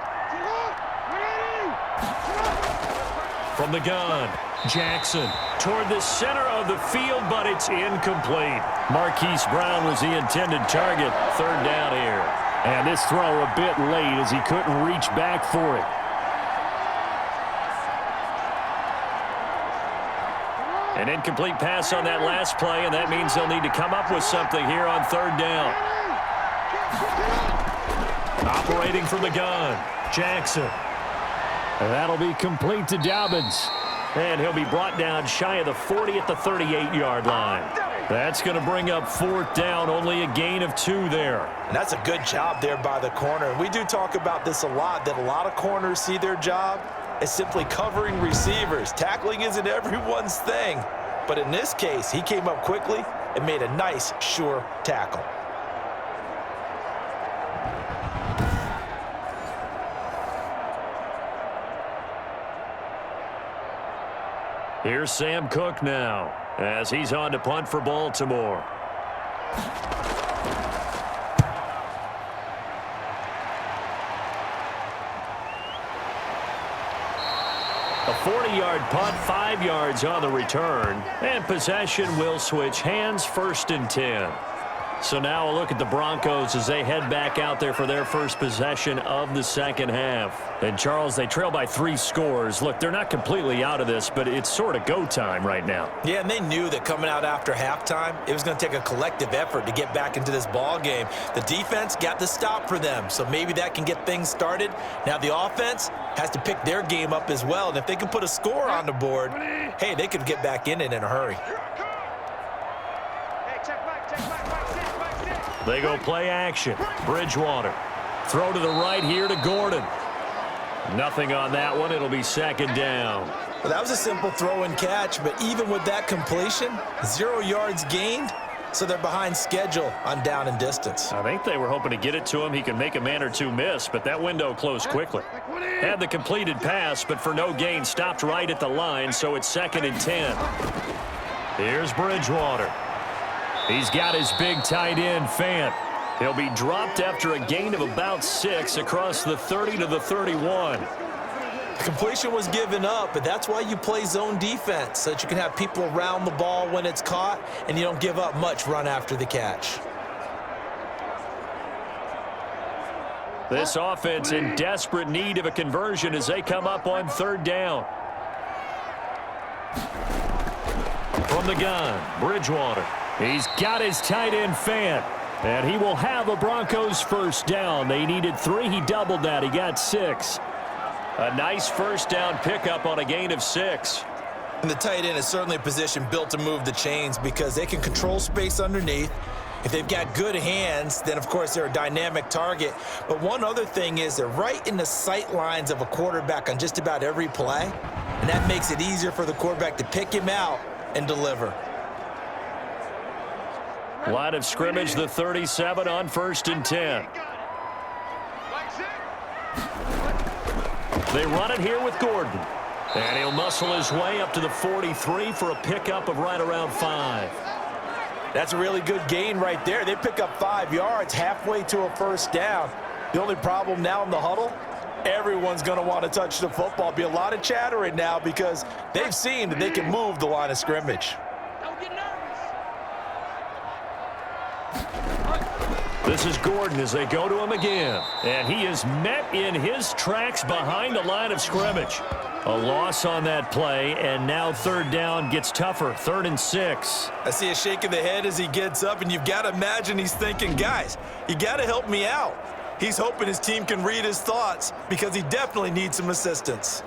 From the gun, Jackson toward the center of the field, but it's incomplete. Marquise Brown was the intended target. 3rd down here. And this throw a bit late as he couldn't reach back for it. An incomplete pass on that last play, and that means they'll need to come up with something here on 3rd down. Operating from the gun, Jackson. And that'll be complete to Dobbins. And he'll be brought down shy of the 40 at the 38-yard line. That's going to bring up 4th down, only a gain of 2 there. And that's a good job there by the corner. And we do talk about this a lot, that a lot of corners see their job as simply covering receivers. Tackling isn't everyone's thing. But in this case, he came up quickly and made a nice, sure tackle. Here's Sam Cook now, as he's on to punt for Baltimore. A 40-yard punt, 5 yards on the return, and possession will switch hands, 1st and 10. So now a look at the Broncos as they head back out there for their first possession of the second half. And, Charles, they trail by 3 scores. Look, they're not completely out of this, but it's sort of go time right now. Yeah, and they knew that coming out after halftime, it was going to take a collective effort to get back into this ball game. The defense got the stop for them, so maybe that can get things started. Now the offense has to pick their game up as well, and if they can put a score on the board, hey, they could get back in it in a hurry. They go play action. Bridgewater. Throw to the right here to Gordon. Nothing on that one. It'll be 2nd down. Well, that was a simple throw and catch, but even with that completion, 0 yards gained, so they're behind schedule on down and distance. I think they were hoping to get it to him. He can make a man or two miss, but that window closed quickly. Had the completed pass, but for no gain, stopped right at the line, so it's 2nd and 10. Here's Bridgewater. He's got his big tight end, Fant. He'll be dropped after a gain of about 6 across the 30 to the 31. The completion was given up, but that's why you play zone defense, so that you can have people around the ball when it's caught, and you don't give up much run after the catch. This offense in desperate need of a conversion as they come up on 3rd down. From the gun, Bridgewater. He's got his tight end, Fant. And he will have a Broncos 1st down. They needed 3. He doubled that. He got 6. A nice 1st down pickup on a gain of 6. And the tight end is certainly a position built to move the chains because they can control space underneath. If they've got good hands, then, of course, they're a dynamic target. But one other thing is they're right in the sight lines of a quarterback on just about every play. And that makes it easier for the quarterback to pick him out and deliver. Line of scrimmage, the 37 on 1st and 10. They run it here with Gordon. And he'll muscle his way up to the 43 for a pickup of right around 5. That's a really good gain right there. They pick up 5 yards halfway to a 1st down. The only problem now in the huddle, everyone's going to want to touch the football. Be a lot of chattering now because they've seen that they can move the line of scrimmage. This is Gordon as they go to him again. And he is met in his tracks behind the line of scrimmage. A loss on that play, and now 3rd down gets tougher. 3rd and 6. I see a shake of the head as he gets up, and you've got to imagine he's thinking, guys, you got to help me out. He's hoping his team can read his thoughts because he definitely needs some assistance.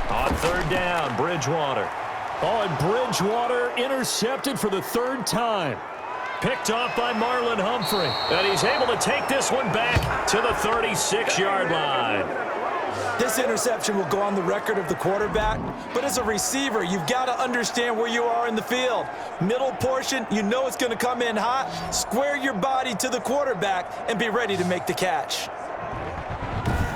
On 3rd down, Bridgewater. Oh, and Bridgewater intercepted for the 3rd time. Picked off by Marlon Humphrey. And he's able to take this one back to the 36-yard line. This interception will go on the record of the quarterback, but as a receiver, you've got to understand where you are in the field. Middle portion, you know it's going to come in hot. Square your body to the quarterback and be ready to make the catch.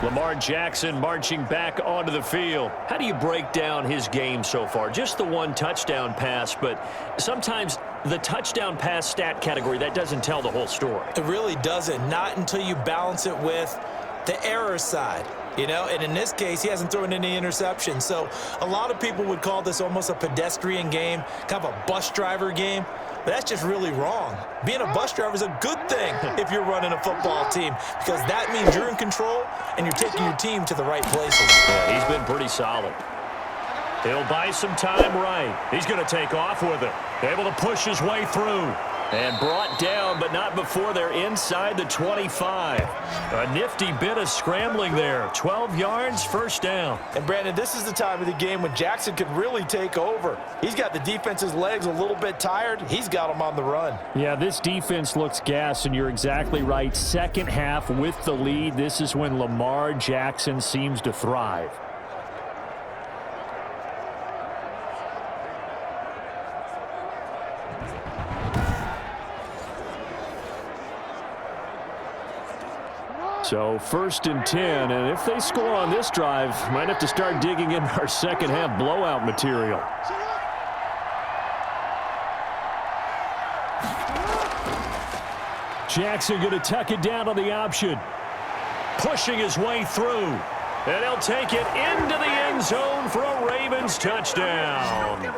Lamar Jackson marching back onto the field. How do you break down his game so far? Just the 1 touchdown pass, but sometimes the touchdown pass stat category, that doesn't tell the whole story. It really doesn't, not until you balance it with the error side. You know, and in this case, he hasn't thrown any interceptions. So a lot of people would call this almost a pedestrian game, kind of a bus driver game. But that's just really wrong. Being a bus driver is a good thing if you're running a football team because that means you're in control and you're taking your team to the right places. Yeah, he's been pretty solid. He'll buy some time right. He's going to take off with it. Able to push his way through. And brought down, but not before they're inside the 25. A nifty bit of scrambling there. 12 yards, first down. And, Brandon, this is the time of the game when Jackson could really take over. He's got the defense's legs a little bit tired. He's got them on the run. Yeah, this defense looks gassed, and you're exactly right. Second half with the lead, this is when Lamar Jackson seems to thrive. So 1st and 10, and if they score on this drive, might have to start digging in our second half blowout material. Jackson going to tuck it down on the option. Pushing his way through. And he'll take it into the end zone for a Ravens touchdown.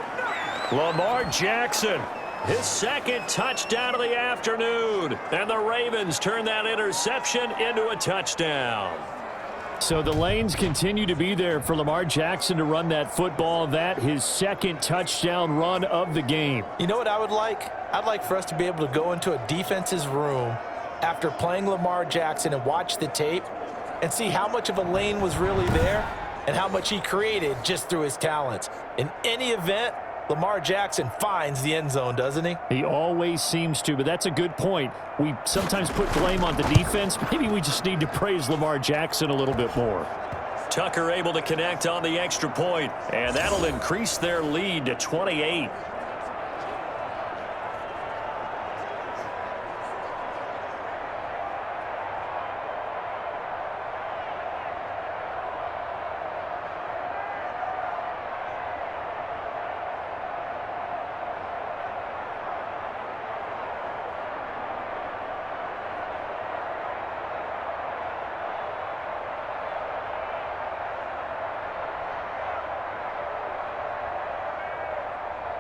Lamar Jackson. His second touchdown of the afternoon. And the Ravens turn that interception into a touchdown. So the lanes continue to be there for Lamar Jackson to run that football. That his second touchdown run of the game. You know what I would like? I'd like for us to be able to go into a defense's room after playing Lamar Jackson and watch the tape and see how much of a lane was really there and how much he created just through his talents. In any event, Lamar Jackson finds the end zone, doesn't he? He always seems to, but that's a good point. We sometimes put blame on the defense. Maybe we just need to praise Lamar Jackson a little bit more. Tucker able to connect on the extra point, and that'll increase their lead to 28.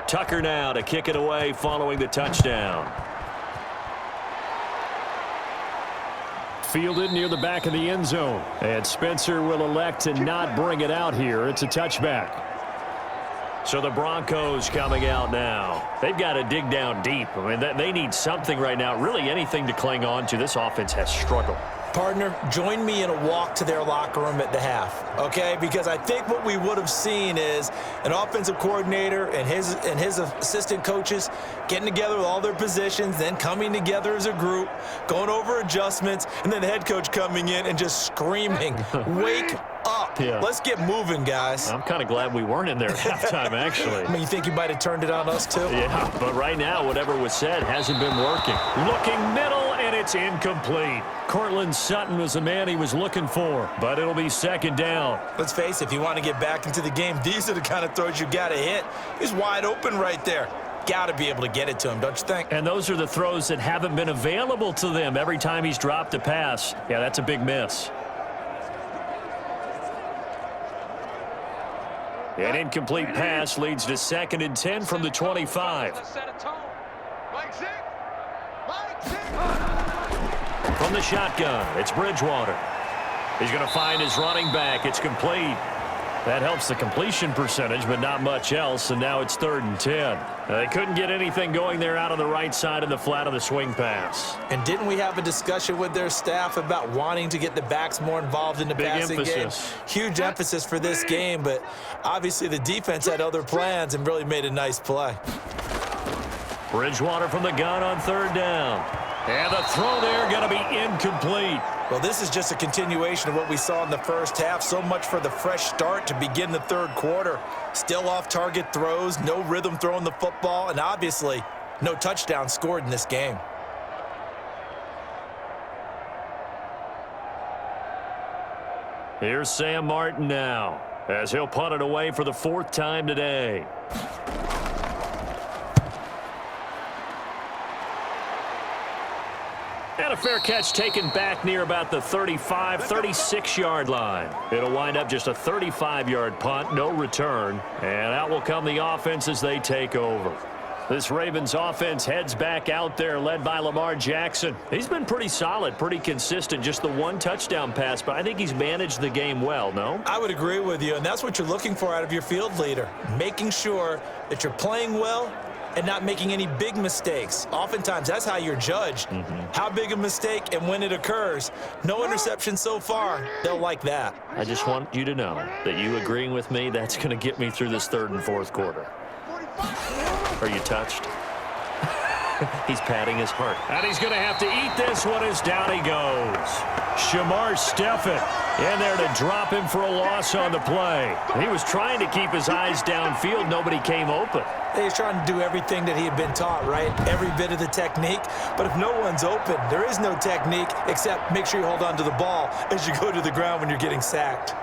Tucker now to kick it away following the touchdown. Fielded near the back of the end zone. And Spencer will elect to not bring it out here. It's a touchback. So the Broncos coming out now. They've got to dig down deep. I mean, they need something right now, really anything to cling on to. This offense has struggled. Partner, join me in a walk to their locker room at the half, okay? Because I think what we would have seen is an offensive coordinator and his assistant coaches getting together with all their positions, then coming together as a group, going over adjustments, and then the head coach coming in and just screaming, wake up. Yeah. Let's get moving, guys. I'm kind of glad we weren't in there at halftime, actually. I mean, you think you might have turned it on us, too? Yeah, but right now, whatever was said hasn't been working. Looking middle, and it's incomplete. Cortland Sutton was the man he was looking for, but it'll be second down. Let's face it, if you want to get back into the game, these are the kind of throws you got to hit. He's wide open right there. Got to be able to get it to him, don't you think? And those are the throws that haven't been available to them every time he's dropped a pass. Yeah, that's a big miss. An incomplete pass leads to 2nd and 10 from the 25. From the shotgun, it's Bridgewater. He's going to find his running back. It's complete. That helps the completion percentage, but not much else, and now it's 3rd and 10. They couldn't get anything going there out on the right side of the flat of the swing pass. And didn't we have a discussion with their staff about wanting to get the backs more involved in the passing game? Huge emphasis for this game, but obviously the defense had other plans and really made a nice play. Bridgewater from the gun on 3rd down. And the throw there going to be incomplete. Well, this is just a continuation of what we saw in the first half. So much for the fresh start to begin the 3rd quarter. Still off-target throws, no rhythm throwing the football, and obviously no touchdown scored in this game. Here's Sam Martin now, as he'll punt it away for the 4th time today. And a fair catch taken back near about the 35, 36-yard line. It'll wind up just a 35-yard punt, no return. And out will come the offense as they take over. This Ravens offense heads back out there, led by Lamar Jackson. He's been pretty solid, pretty consistent, just the one touchdown pass, but I think he's managed the game well, no? I would agree with you, and that's what you're looking for out of your field leader, making sure that you're playing well and not making any big mistakes. Oftentimes, that's how you're judged. How big a mistake and when it occurs. No interception so far. They'll like that. I just want you to know that you agreeing with me, that's going to get me through this third and fourth quarter. Are you touched? He's patting his heart. And he's going to have to eat this one as down he goes. Shamar Stephen in there to drop him for a loss on the play. He was trying to keep his eyes downfield. Nobody came open. He's trying to do everything that he had been taught, right? Every bit of the technique. But if no one's open, there is no technique except make sure you hold on to the ball as you go to the ground when you're getting sacked.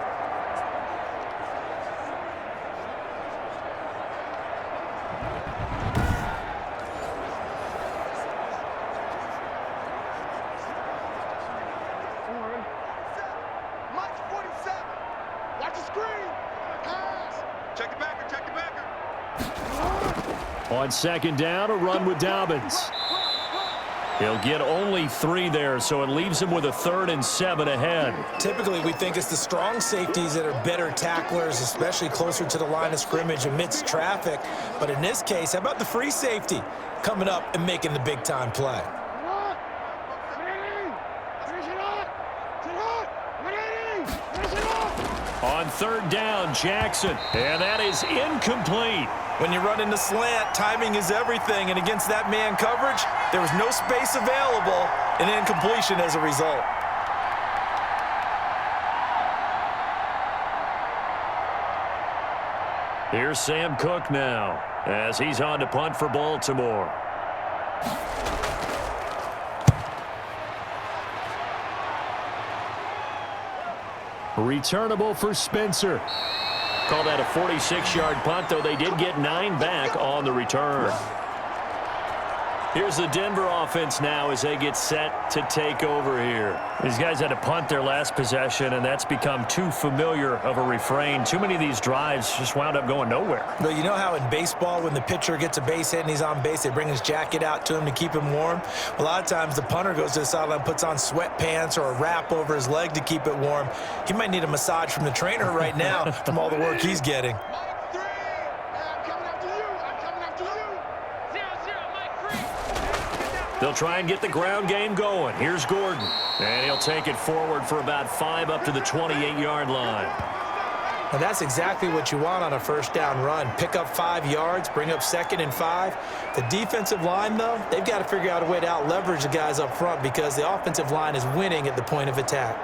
On second down, a run with Dobbins. He'll get only 3 there, so it leaves him with a 3rd and 7 ahead. Typically, we think it's the strong safeties that are better tacklers, especially closer to the line of scrimmage amidst traffic. But in this case, how about the free safety coming up and making the big-time play? On third down, Jackson, and that is incomplete. When you run in the slant, timing is everything, and against that man coverage, there was no space available, and incompletion as a result. Here's Sam Cook now, as he's on to punt for Baltimore. Returnable for Spencer. Call that a 46-yard punt, though they did get 9 back on the return. Here's the Denver offense now as they get set to take over here. These guys had to punt their last possession, and that's become too familiar of a refrain. Too many of these drives just wound up going nowhere. But you know how in baseball, when the pitcher gets a base hit and he's on base, they bring his jacket out to him to keep him warm? A lot of times the punter goes to the sideline, puts on sweatpants or a wrap over his leg to keep it warm. He might need a massage from the trainer right now from all the work he's getting. They'll try and get the ground game going. Here's Gordon. And he'll take it forward for about 5 up to the 28-yard line. And that's exactly what you want on a first down run. Pick up 5 yards, bring up 2nd and 5. The defensive line, though, they've got to figure out a way to out-leverage the guys up front because the offensive line is winning at the point of attack.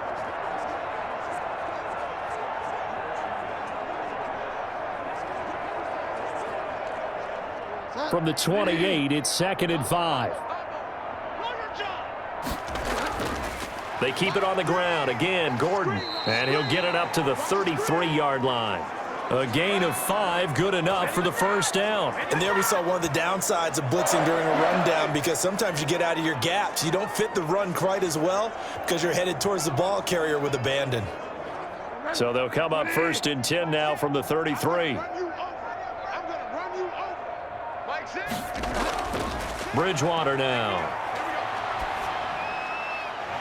From the 28, it's 2nd and 5. They keep it on the ground. Again, Gordon. And he'll get it up to the 33-yard line. A gain of 5, good enough for the first down. And there we saw one of the downsides of blitzing during a rundown because sometimes you get out of your gaps. You don't fit the run quite as well because you're headed towards the ball carrier with abandon. So they'll come up 1st and 10 now from the 33. Bridgewater now.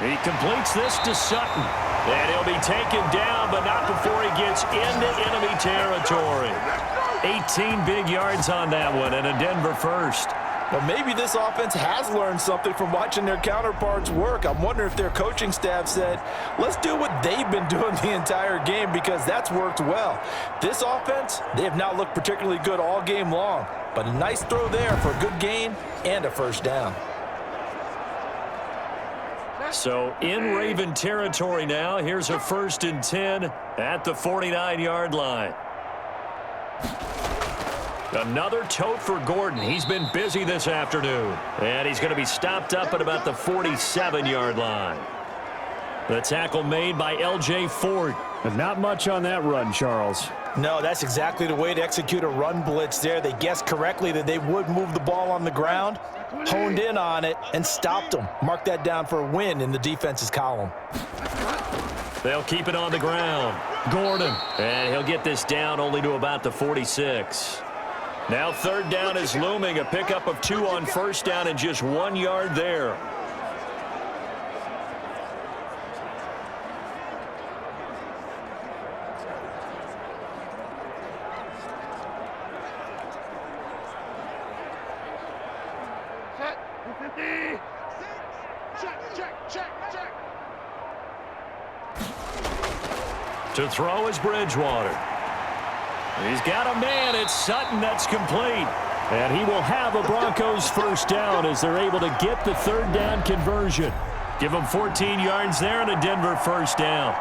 He completes this to Sutton. And he'll be taken down, but not before he gets into enemy territory. 18 big yards on that one, and a Denver first. Well, maybe this offense has learned something from watching their counterparts work. I'm wondering if their coaching staff said, let's do what they've been doing the entire game because that's worked well. This offense, they have not looked particularly good all game long, but a nice throw there for a good gain and a first down. So in Raven territory now, here's a 1st and 10 at the 49-yard line. Another tote for Gordon. He's been busy this afternoon. And he's going to be stopped up at about the 47-yard line. The tackle made by L.J. Ford. But not much on that run, Charles. No, that's exactly the way to execute a run blitz there. They guessed correctly that they would move the ball on the ground, honed in on it, and stopped them. Mark that down for a win in the defense's column. They'll keep it on the ground. Gordon. And he'll get this down only to about the 46. Now third down is looming. A pickup of 2 on first down and just 1 yard there. To throw is Bridgewater. He's got a man. It's Sutton. That's complete. And he will have a Broncos first down as they're able to get the third down conversion. Give them 14 yards there and a Denver first down.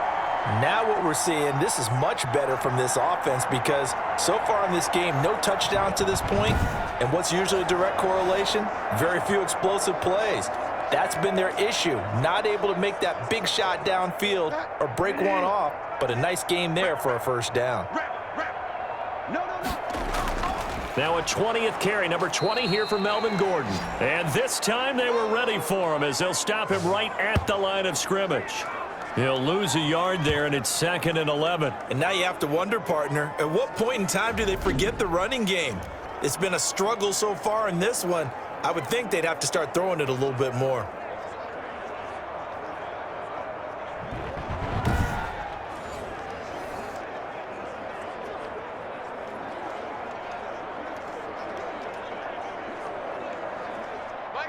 Now what we're seeing, this is much better from this offense because so far in this game, no touchdown to this point. And what's usually a direct correlation? Very few explosive plays. That's been their issue. Not able to make that big shot downfield or break one off, but a nice game there for a first down. Now a 20th carry, number 20 here for Melvin Gordon. And this time they were ready for him as they'll stop him right at the line of scrimmage. He'll lose a yard there, and it's 2nd and 11. And now you have to wonder, partner, at what point in time do they forget the running game? It's been a struggle so far in this one. I would think they'd have to start throwing it a little bit more.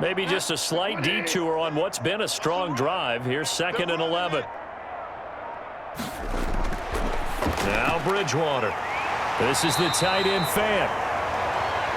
Maybe just a slight detour on what's been a strong drive. Here's 2nd and 11. Now Bridgewater. This is the tight end fan.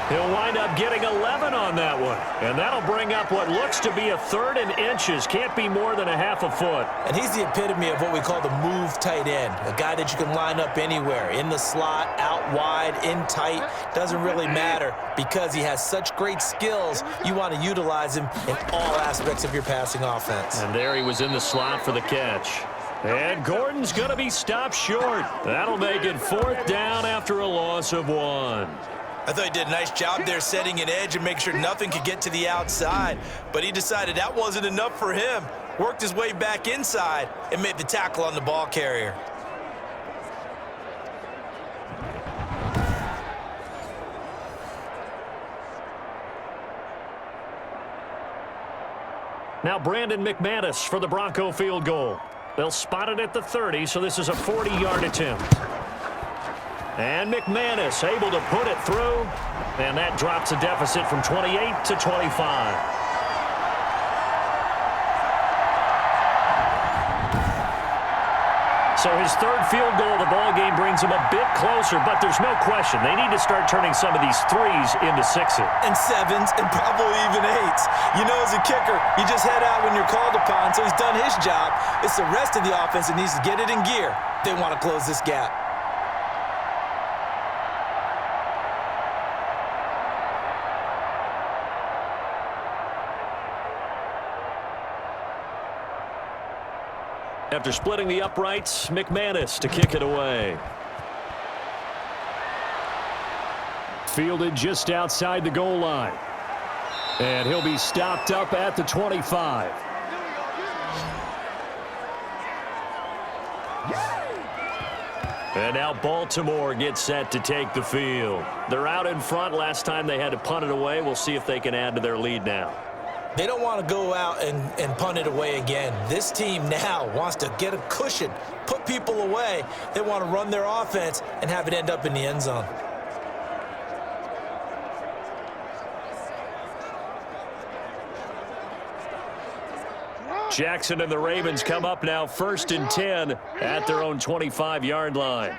He'll wind up getting 11 on that one. And that'll bring up what looks to be a 3rd and inches. Can't be more than a half a foot. And he's the epitome of what we call the move tight end. A guy that you can line up anywhere. In the slot, out wide, in tight. Doesn't really matter because he has such great skills. You want to utilize him in all aspects of your passing offense. And there he was in the slot for the catch. And Gordon's going to be stopped short. That'll make it 4th down after a loss of 1. I thought he did a nice job there setting an edge and make sure nothing could get to the outside. But he decided that wasn't enough for him. Worked his way back inside and made the tackle on the ball carrier. Now Brandon McManus for the Bronco field goal. They'll spot it at the 30, so this is a 40-yard attempt. And McManus able to put it through, and that drops a deficit from 28 to 25. So his 3rd field goal of the ball game brings him a bit closer, but there's no question they need to start turning some of these 3s into 6s. And 7s and probably even 8s. You know, as a kicker, you just head out when you're called upon, so he's done his job. It's the rest of the offense that needs to get it in gear. They want to close this gap. After splitting the uprights, McManus to kick it away. Fielded just outside the goal line. And he'll be stopped up at the 25. And now Baltimore gets set to take the field. They're out in front. Last time they had to punt it away. We'll see if they can add to their lead now. They don't want to go out and punt it away again. This team now wants to get a cushion, put people away. They want to run their offense and have it end up in the end zone. Jackson and the Ravens come up now 1st and 10 at their own 25-yard line.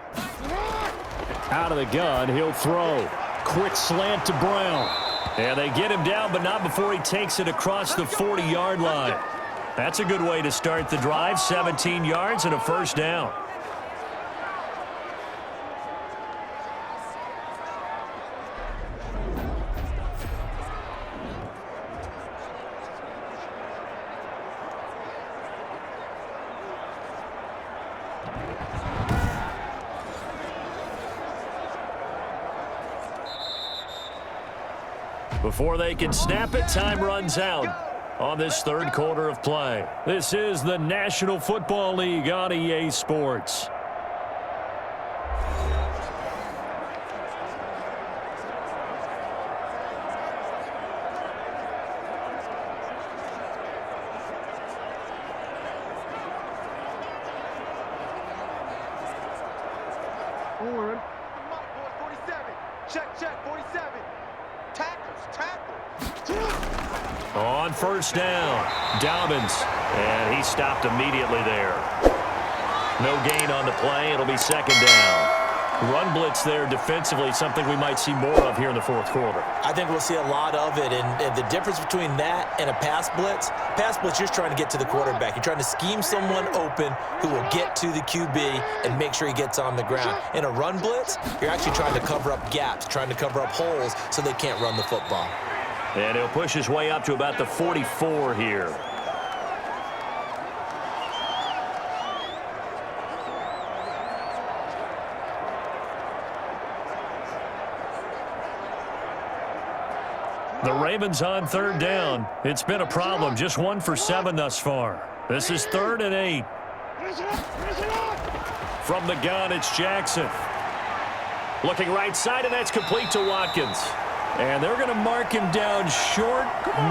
Out of the gun, he'll throw. Quick slant to Brown. And they get him down, but not before he takes it across the 40-yard line. That's a good way to start the drive. 17 yards and a first down. Before they can snap it, time runs out on this 3rd quarter of play. This is the National Football League on EA Sports. one. Check, 47. Tackle. On first down, Dobbins, and he stopped immediately there. No gain on the play. It'll be second down. Run blitz there defensively, something we might see more of here in the fourth quarter. I think we'll see a lot of it, and the difference between that and a pass blitz, you're just trying to get to the quarterback. You're trying to scheme someone open who will get to the QB and make sure he gets on the ground. In a run blitz, you're actually trying to cover up gaps, trying to cover up holes so they can't run the football. And he'll push his way up to about the 44 here. The Ravens on third down. It's been a problem. Just 1 for 7 thus far. This is 3rd and 8. From the gun, it's Jackson. Looking right side, and that's complete to Watkins. And they're going to mark him down short,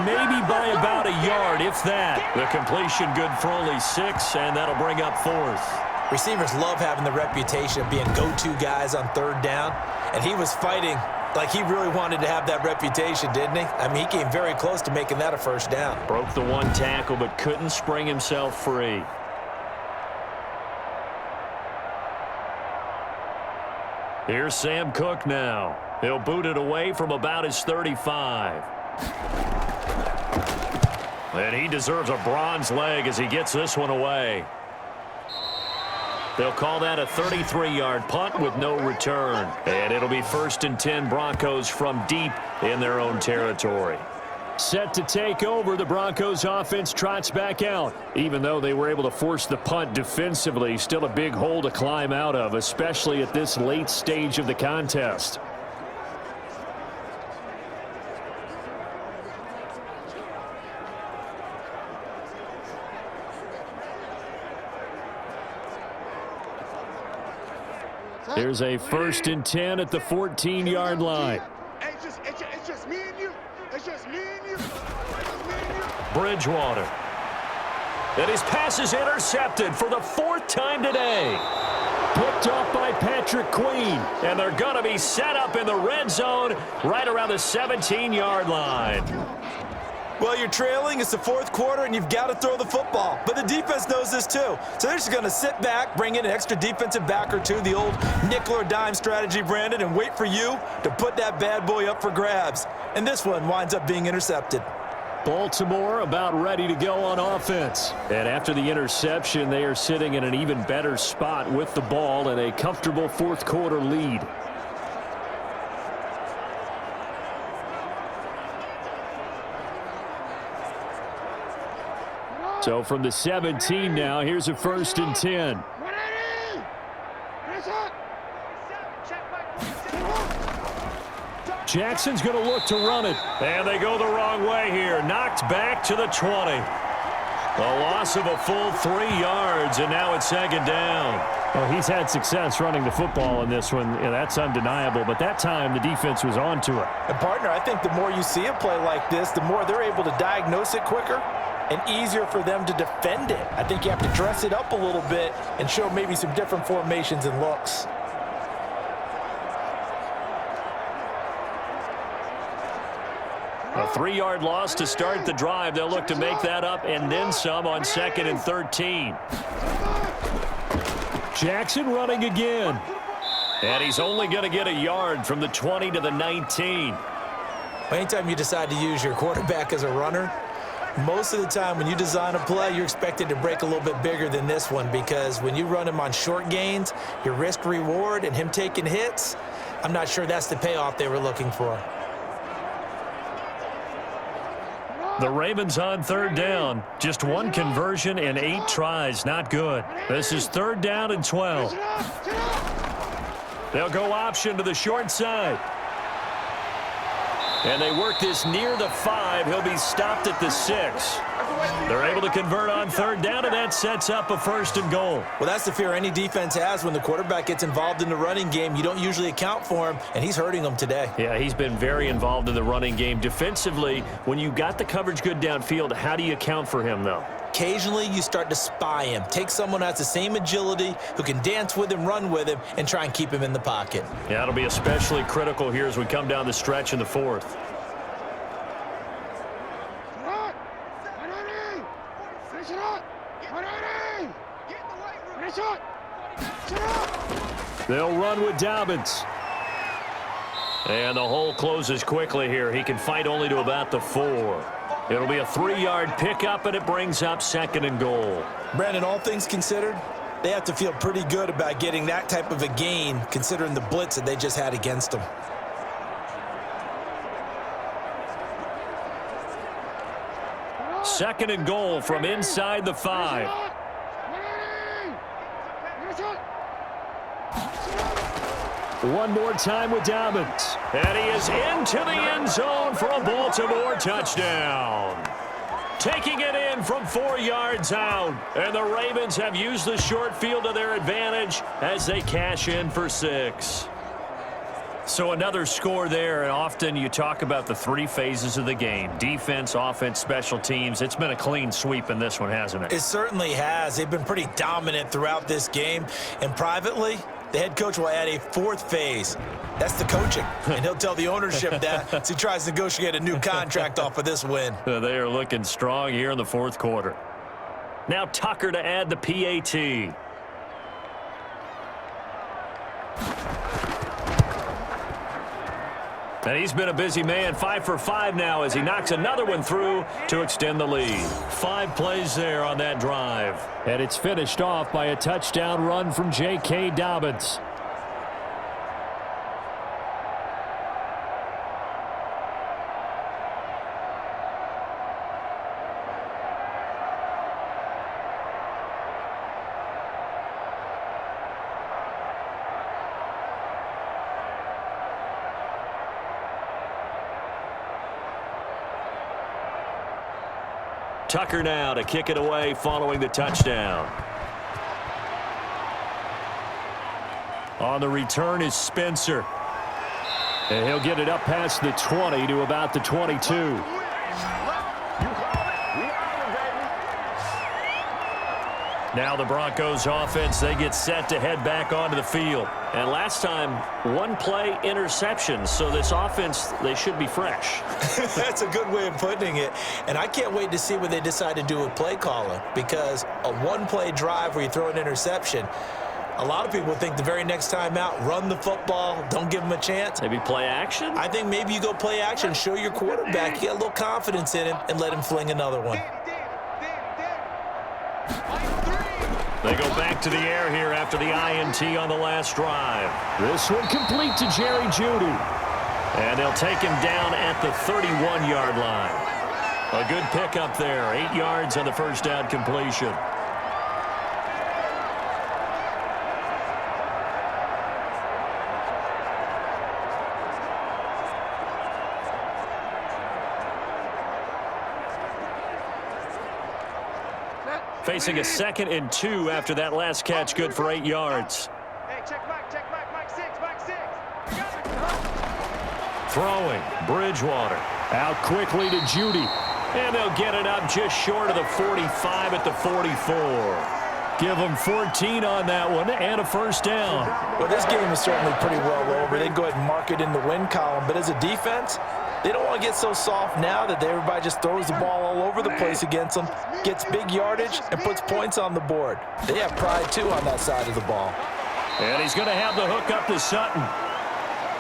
maybe by about a yard, if that. The completion good for only 6, and that'll bring up 4th. Receivers love having the reputation of being go-to guys on third down, and he was fighting like he really wanted to have that reputation, didn't he? I mean, he came very close to making that a first down. Broke the 1 tackle, but couldn't spring himself free. Here's Sam Cook now. He'll boot it away from about his 35. And he deserves a bronze leg as he gets this one away. They'll call that a 33-yard punt with no return. And it'll be 1st and 10 Broncos from deep in their own territory. Set to take over, the Broncos offense trots back out. Even though they were able to force the punt defensively, still a big hole to climb out of, especially at this late stage of the contest. Here's a 1st and 10 at the 14-yard line. It's just me and you. It's just me and you. Bridgewater. And his pass is intercepted for the 4th time today. Picked off by Patrick Queen. And they're going to be set up in the red zone right around the 17-yard line. Well, you're trailing. It's the 4th quarter, and you've got to throw the football. But the defense knows this, too. So they're just going to sit back, bring in an extra defensive back or two, the old nickel or dime strategy, Brandon, and wait for you to put that bad boy up for grabs. And this one winds up being intercepted. Baltimore about ready to go on offense. And after the interception, they are sitting in an even better spot with the ball and a comfortable 4th quarter lead. So from the 17 now, here's a 1st and 10. Jackson's going to look to run it. And they go the wrong way here. Knocked back to the 20. A loss of a full 3 yards, and now it's 2nd down. Well, he's had success running the football in this one. Yeah, that's undeniable. But that time, the defense was on to it. And, partner, I think the more you see a play like this, the more they're able to diagnose it quicker and easier for them to defend it. I think you have to dress it up a little bit and show maybe some different formations and looks. A 3-yard loss to start the drive. They'll look to make that up and then some on 2nd and 13. Jackson running again. And he's only going to get a yard from the 20 to the 19. Anytime you decide to use your quarterback as a runner, most of the time when you design a play, you're expected to break a little bit bigger than this one, because when you run him on short gains, your risk reward and him taking hits, I'm not sure that's the payoff they were looking for. The Ravens on 3rd down. Just 1 conversion and 8 tries. Not good. This is 3rd down and 12. They'll go option to the short side. And they work this near the 5. He'll be stopped at the 6. They're able to convert on 3rd down, and that sets up a 1st and goal. Well, that's the fear any defense has when the quarterback gets involved in the running game. You don't usually account for him, and he's hurting them today. Yeah, he's been very involved in the running game. Defensively, when you got the coverage good downfield, how do you account for him, though? occasionally you start to spy him. Take someone who has the same agility, who can dance with him, run with him, and try and keep him in the pocket. Yeah, it'll be especially critical here as we come down the stretch in the fourth. They'll run with Dobbins. And the hole closes quickly here. He can fight only to about the 4. It'll be a 3-yard pickup, and it brings up 2nd and goal. Brandon, all things considered, they have to feel pretty good about getting that type of a gain, considering the blitz that they just had against them. Second and goal from inside the 5. One more time with Dobbins. And he is into the end zone for a Baltimore touchdown. Taking it in from 4 yards out. And the Ravens have used the short field to their advantage as they cash in for 6. So another score there, and often you talk about the 3 phases of the game. Defense, offense, special teams. It's been a clean sweep in this one, hasn't it? It certainly has. They've been pretty dominant throughout this game. And privately, the head coach will add a 4th phase. That's the coaching. And he'll tell the ownership that as he tries to negotiate a new contract off of this win. They are looking strong here in the 4th quarter. Now Tucker to add the PAT. And he's been a busy man, 5 for 5 now as he knocks another one through to extend the lead. 5 plays there on that drive. And it's finished off by a touchdown run from J.K. Dobbins. Tucker now to kick it away following the touchdown. On the return is Spencer. And he'll get it up past the 20 to about the 22. Now the Broncos offense, they get set to head back onto the field. And last time, 1 play interception. So this offense, they should be fresh. That's a good way of putting it. And I can't wait to see what they decide to do with play calling, because a 1-play drive where you throw an interception, a lot of people think the very next time out, run the football, don't give them a chance. Maybe play action? I think maybe you go play action, show your quarterback, you get a little confidence in him, and let him fling another one. They go back to the air here after the INT on the last drive. This one complete to Jerry Jeudy. And they'll take him down at the 31-yard line. A good pickup there, 8 yards on the first down completion. Facing a 2nd and 2 after that last catch, good for 8 yards. Hey, check Mike 6. Throwing, Bridgewater. Out quickly to Jeudy. And they'll get it up just short of the 45 at the 44. Give them 14 on that one and a first down. Well, this game is certainly pretty well over. They go ahead and mark it in the win column. But as a defense, they don't want to get so soft now that everybody just throws the ball all over the place against them, gets big yardage, and puts points on the board. They have pride, too, on that side of the ball. And he's going to have the hook up to Sutton.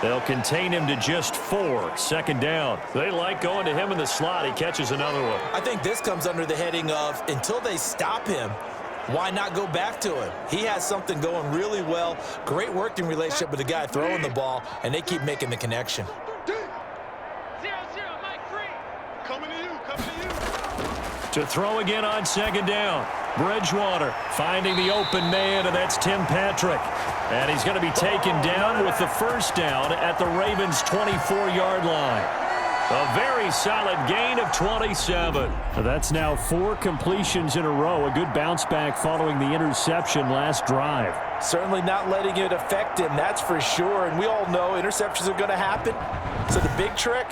They'll contain him to just 4. Second down. They like going to him in the slot. He catches another one. I think this comes under the heading of, until they stop him, why not go back to him? He has something going really well. Great working relationship with the guy throwing the ball, and they keep making the connection. 0-0, Mike 3. Coming to you. To throw again on second down. Bridgewater finding the open man, and that's Tim Patrick. And he's going to be taken down with the first down at the Ravens' 24-yard line. A very solid gain of 27. That's now 4 completions in a row. A good bounce back following the interception last drive. Certainly not letting it affect him, that's for sure. And we all know interceptions are going to happen. So the big trick,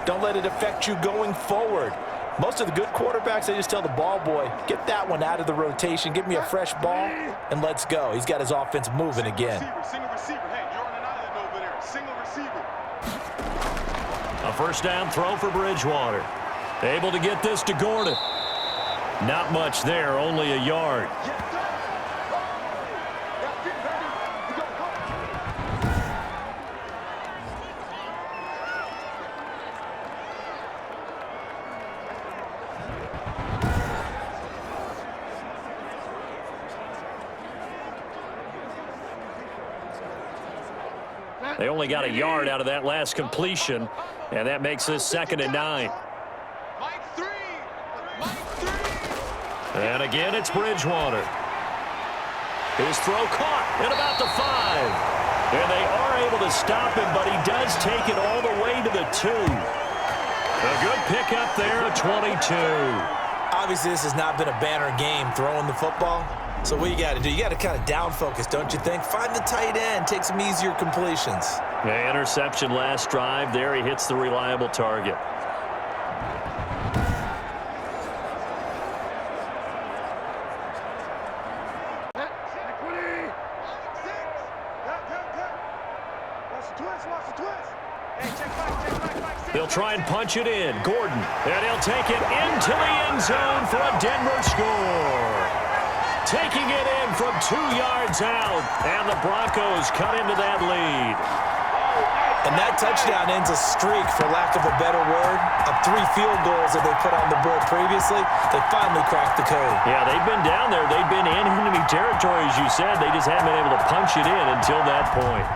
don't let it affect you going forward. Most of the good quarterbacks, they just tell the ball boy, get that one out of the rotation, give me a fresh ball, and let's go. He's got his offense moving again. Single receiver. Hey, you're on an island over there. Single receiver. A first down throw for Bridgewater. Able to get this to Gordon. Not much there, only a yard. They only got a yard out of that last completion, and that makes this 2nd and 9. And again, it's Bridgewater. His throw caught at about the 5. And they are able to stop him, but he does take it all the way to the 2. A good pickup there at 22. Obviously, this has not been a banner game throwing the football. So what you got to do, you got to kind of down focus, don't you think? Find the tight end, take some easier completions. Yeah, interception last drive. There he hits the reliable target. They'll try and punch it in. Gordon, and he'll take it into the end zone for a Denver score. Taking it in from 2 yards out, and the Broncos cut into that lead. And that touchdown ends a streak, for lack of a better word, of 3 field goals that they put on the board previously. They finally cracked the code. Yeah, they've been down there. They've been in enemy territory, as you said. They just haven't been able to punch it in until that point.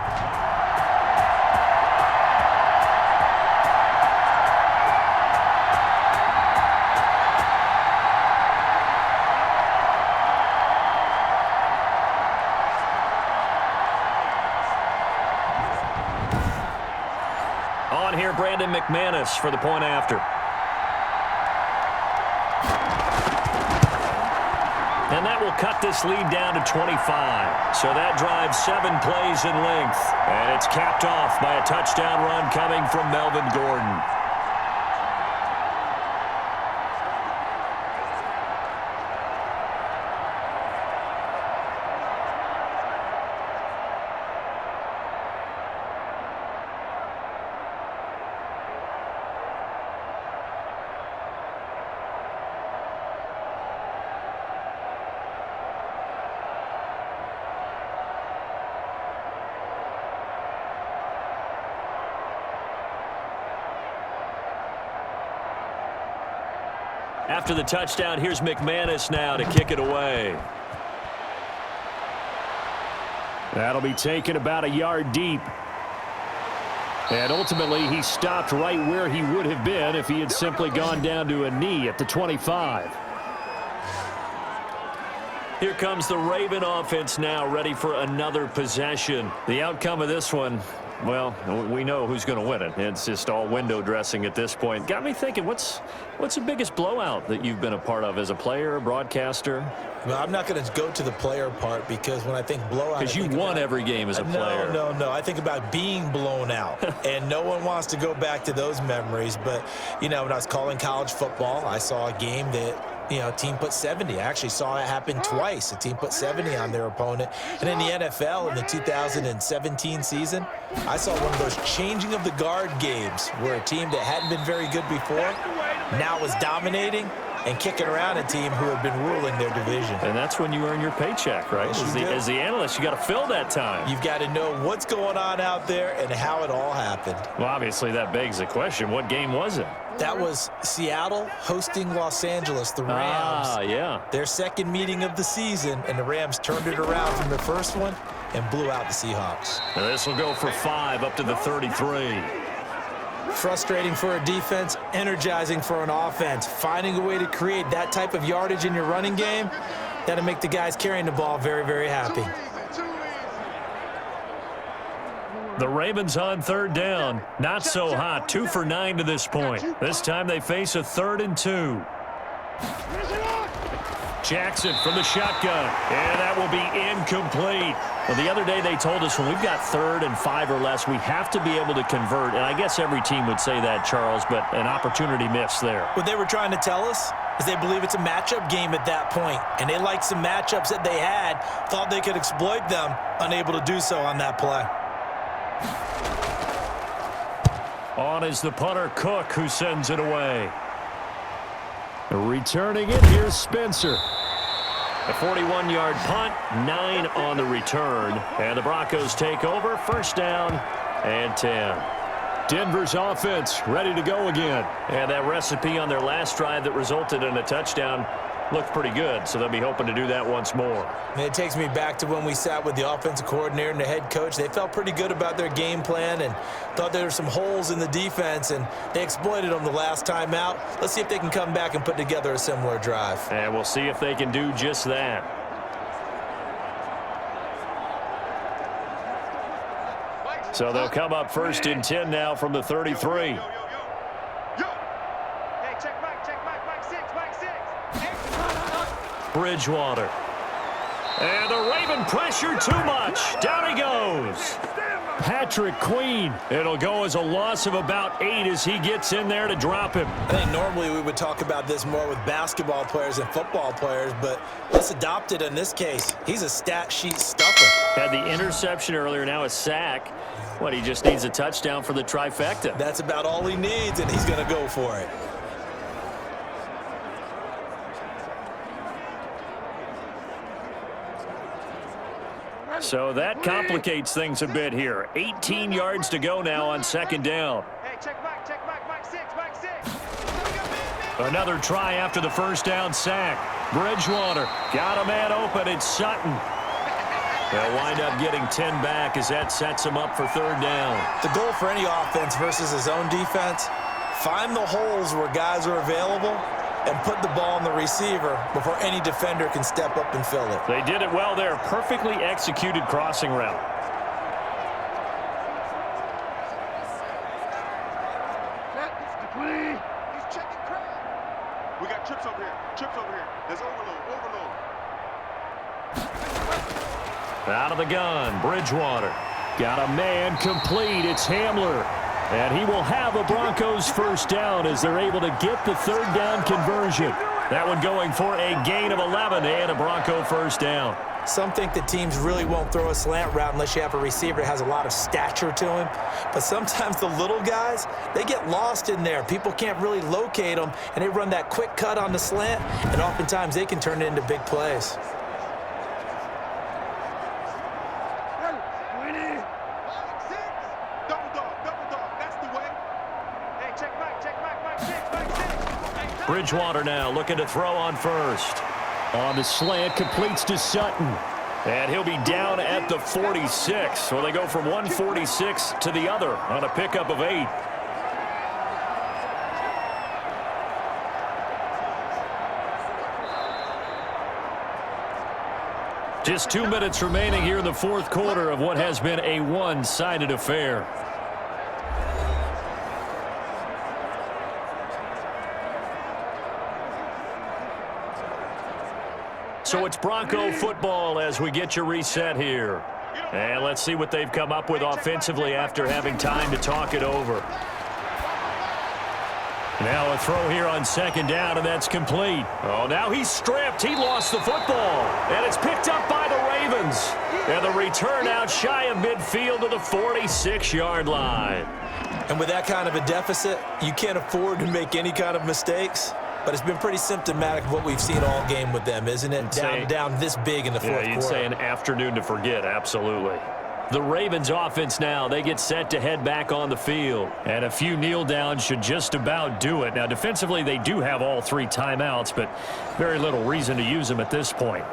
McManus for the point after. And that will cut this lead down to 25. So that drives 7 plays in length. And it's capped off by a touchdown run coming from Melvin Gordon. After the touchdown, here's McManus now to kick it away. That'll be taken about a yard deep. And ultimately, he stopped right where he would have been if he had simply gone down to a knee at the 25. Here comes the Raven offense now, ready for another possession. The outcome of this one, well, we know who's going to win it. It's just all window dressing at this point. Got me thinking, what's the biggest blowout that you've been a part of as a player, a broadcaster? Well, I'm not going to go to the player part, because when I think blowout, because you won every game as a player. No. I think about being blown out, and no one wants to go back to those memories. But, you know, when I was calling college football, I saw a game that, you know, a team put 70. I actually saw it happen twice. A team put 70 on their opponent. And in the NFL, in the 2017 season, I saw one of those changing of the guard games where a team that hadn't been very good before now was dominating and kicking around a team who had been ruling their division. And that's when you earn your paycheck, right? As the analyst, you got to fill that time. You've got to know what's going on out there and how it all happened. Well, obviously, that begs the question, what game was it? That was Seattle hosting Los Angeles, the Rams. Yeah. Their second meeting of the season, and the Rams turned it around from the first one and blew out the Seahawks. Now this will go for 5 up to the 33. Frustrating for a defense, energizing for an offense. Finding a way to create that type of yardage in your running game, that'll make the guys carrying the ball very, very happy. The Ravens on third down. Not so hot. 2 for 9 to this point. This time they face a 3rd and 2. Jackson from the shotgun, and that will be incomplete. Well, the other day they told us when we've got 3rd and 5 or less, we have to be able to convert, and I guess every team would say that, Charles, but an opportunity missed there. What they were trying to tell us is they believe it's a matchup game at that point, and they liked some matchups that they had, thought they could exploit them, unable to do so on that play. On is the punter, Cook, who sends it away. Returning it, here's Spencer. A 41-yard punt, 9 on the return. And the Broncos take over, 1st down and 10. Denver's offense ready to go again. And that recipe on their last drive that resulted in a touchdown looked pretty good, so they'll be hoping to do that once more. And it takes me back to when we sat with the offensive coordinator and the head coach. They felt pretty good about their game plan and thought there were some holes in the defense, and they exploited them the last time out. Let's see if they can come back and put together a similar drive. And we'll see if they can do just that. So they'll come up 1st and 10 now from the 33. Bridgewater. And the Raven pressure too much. Down he goes. Patrick Queen. It'll go as a loss of about 8 as he gets in there to drop him. I think normally we would talk about this more with basketball players and football players, but let's adopt it in this case. He's a stat sheet stuffer. Had the interception earlier, now a sack. What, he just needs a touchdown for the trifecta. That's about all he needs, and he's going to go for it. So that complicates things a bit here. 18 yards to go now on 2nd down. Hey, check Mike 6. Another try after the 1st down sack. Bridgewater got a man open. It's Sutton. They'll wind up getting 10 back as that sets them up for 3rd down. The goal for any offense versus his own defense, find the holes where guys are available and put the ball on the receiver before any defender can step up and fill it. They did it well there. Perfectly executed crossing route. He's checking crowd. We got trips over here. There's overload. Out of the gun, Bridgewater. Got a man complete. It's Hamler. And he will have a Broncos 1st down as they're able to get the 3rd down conversion. That one going for a gain of 11 and a Bronco 1st down. Some think that teams really won't throw a slant route unless you have a receiver that has a lot of stature to him. But sometimes the little guys, they get lost in there. People can't really locate them, and they run that quick cut on the slant, and oftentimes they can turn it into big plays. Bridgewater now looking to throw on 1st. On the slant, completes to Sutton. And he'll be down at the 46. So they go from 146 to the other on a pickup of 8. Just 2 minutes remaining here in the 4th quarter of what has been a one-sided affair. So it's Bronco football as we get you reset here. And let's see what they've come up with offensively after having time to talk it over. Now a throw here on 2nd down, and that's complete. Oh, now he's stripped. He lost the football. And it's picked up by the Ravens. And the return out shy of midfield to the 46-yard line. And with that kind of a deficit, you can't afford to make any kind of mistakes. But it's been pretty symptomatic of what we've seen all game with them, isn't it? Down this big in the 4th quarter. Yeah, you'd say an afternoon to forget, absolutely. The Ravens offense now, they get set to head back on the field. And a few kneel downs should just about do it. Now, defensively, they do have all 3 timeouts, but very little reason to use them at this point.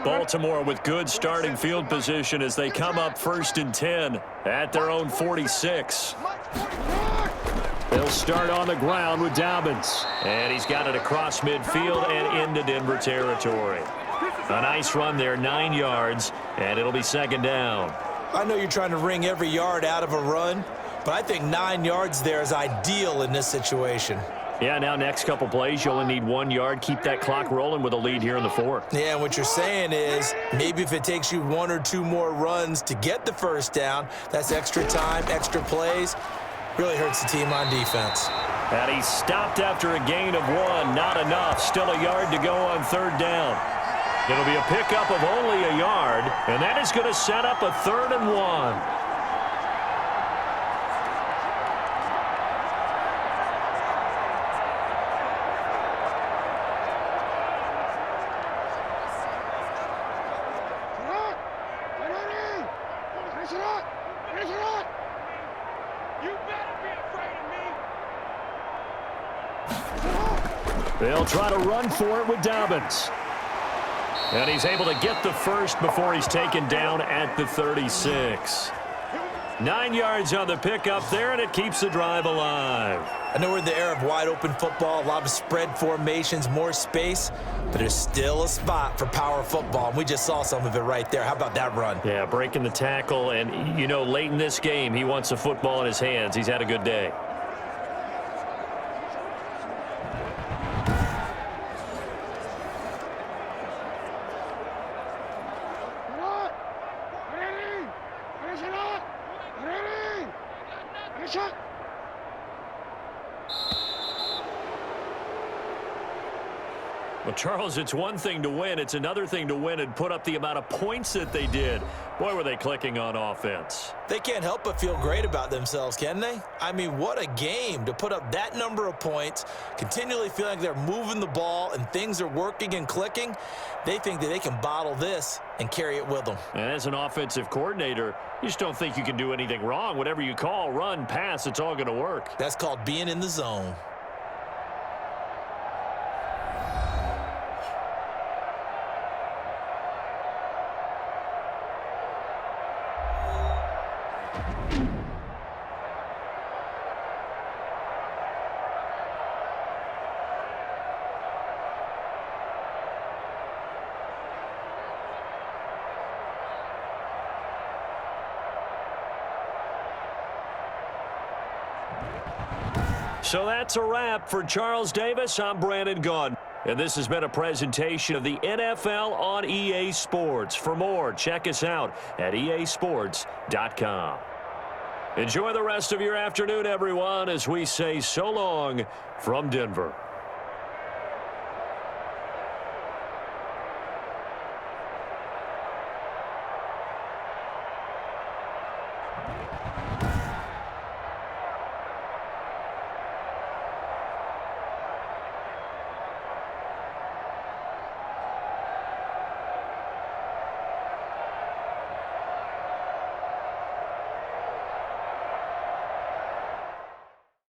Baltimore with good starting field position as they come up 1st and 10 at their own 46. They'll start on the ground with Dobbins. And he's got it across midfield and into Denver territory. A nice run there, 9 yards, and it'll be second down. I know you're trying to wring every yard out of a run, but I think 9 yards there is ideal in this situation. Yeah, now next couple plays, you only need 1 yard. Keep that clock rolling with a lead here in the fourth. Yeah, and what you're saying is maybe if it takes you 1 or 2 more runs to get the first down, that's extra time, extra plays. Really hurts the team on defense. And he stopped after a gain of 1. Not enough. Still a yard to go on third down. It'll be a pickup of only a yard, and that is going to set up a 3rd and 1. They'll try to run for it with Dobbins. And he's able to get the first before he's taken down at the 36. 9 yards on the pickup there, and it keeps the drive alive. I know we're in the era of wide-open football, a lot of spread formations, more space, but there's still a spot for power football, and we just saw some of it right there. How about that run? Yeah, breaking the tackle, and, you know, late in this game, he wants the football in his hands. He's had a good day. Well, Charles, it's one thing to win. It's another thing to win and put up the amount of points that they did. Boy, were they clicking on offense. They can't help but feel great about themselves, can they? I mean, what a game to put up that number of points, continually feeling like they're moving the ball and things are working and clicking. They think that they can bottle this and carry it with them. And as an offensive coordinator, you just don't think you can do anything wrong. Whatever you call, run, pass, it's all going to work. That's called being in the zone. So that's a wrap for Charles Davis. I'm Brandon Gaudin. And this has been a presentation of the NFL on EA Sports. For more, check us out at easports.com. Enjoy the rest of your afternoon, everyone, as we say so long from Denver.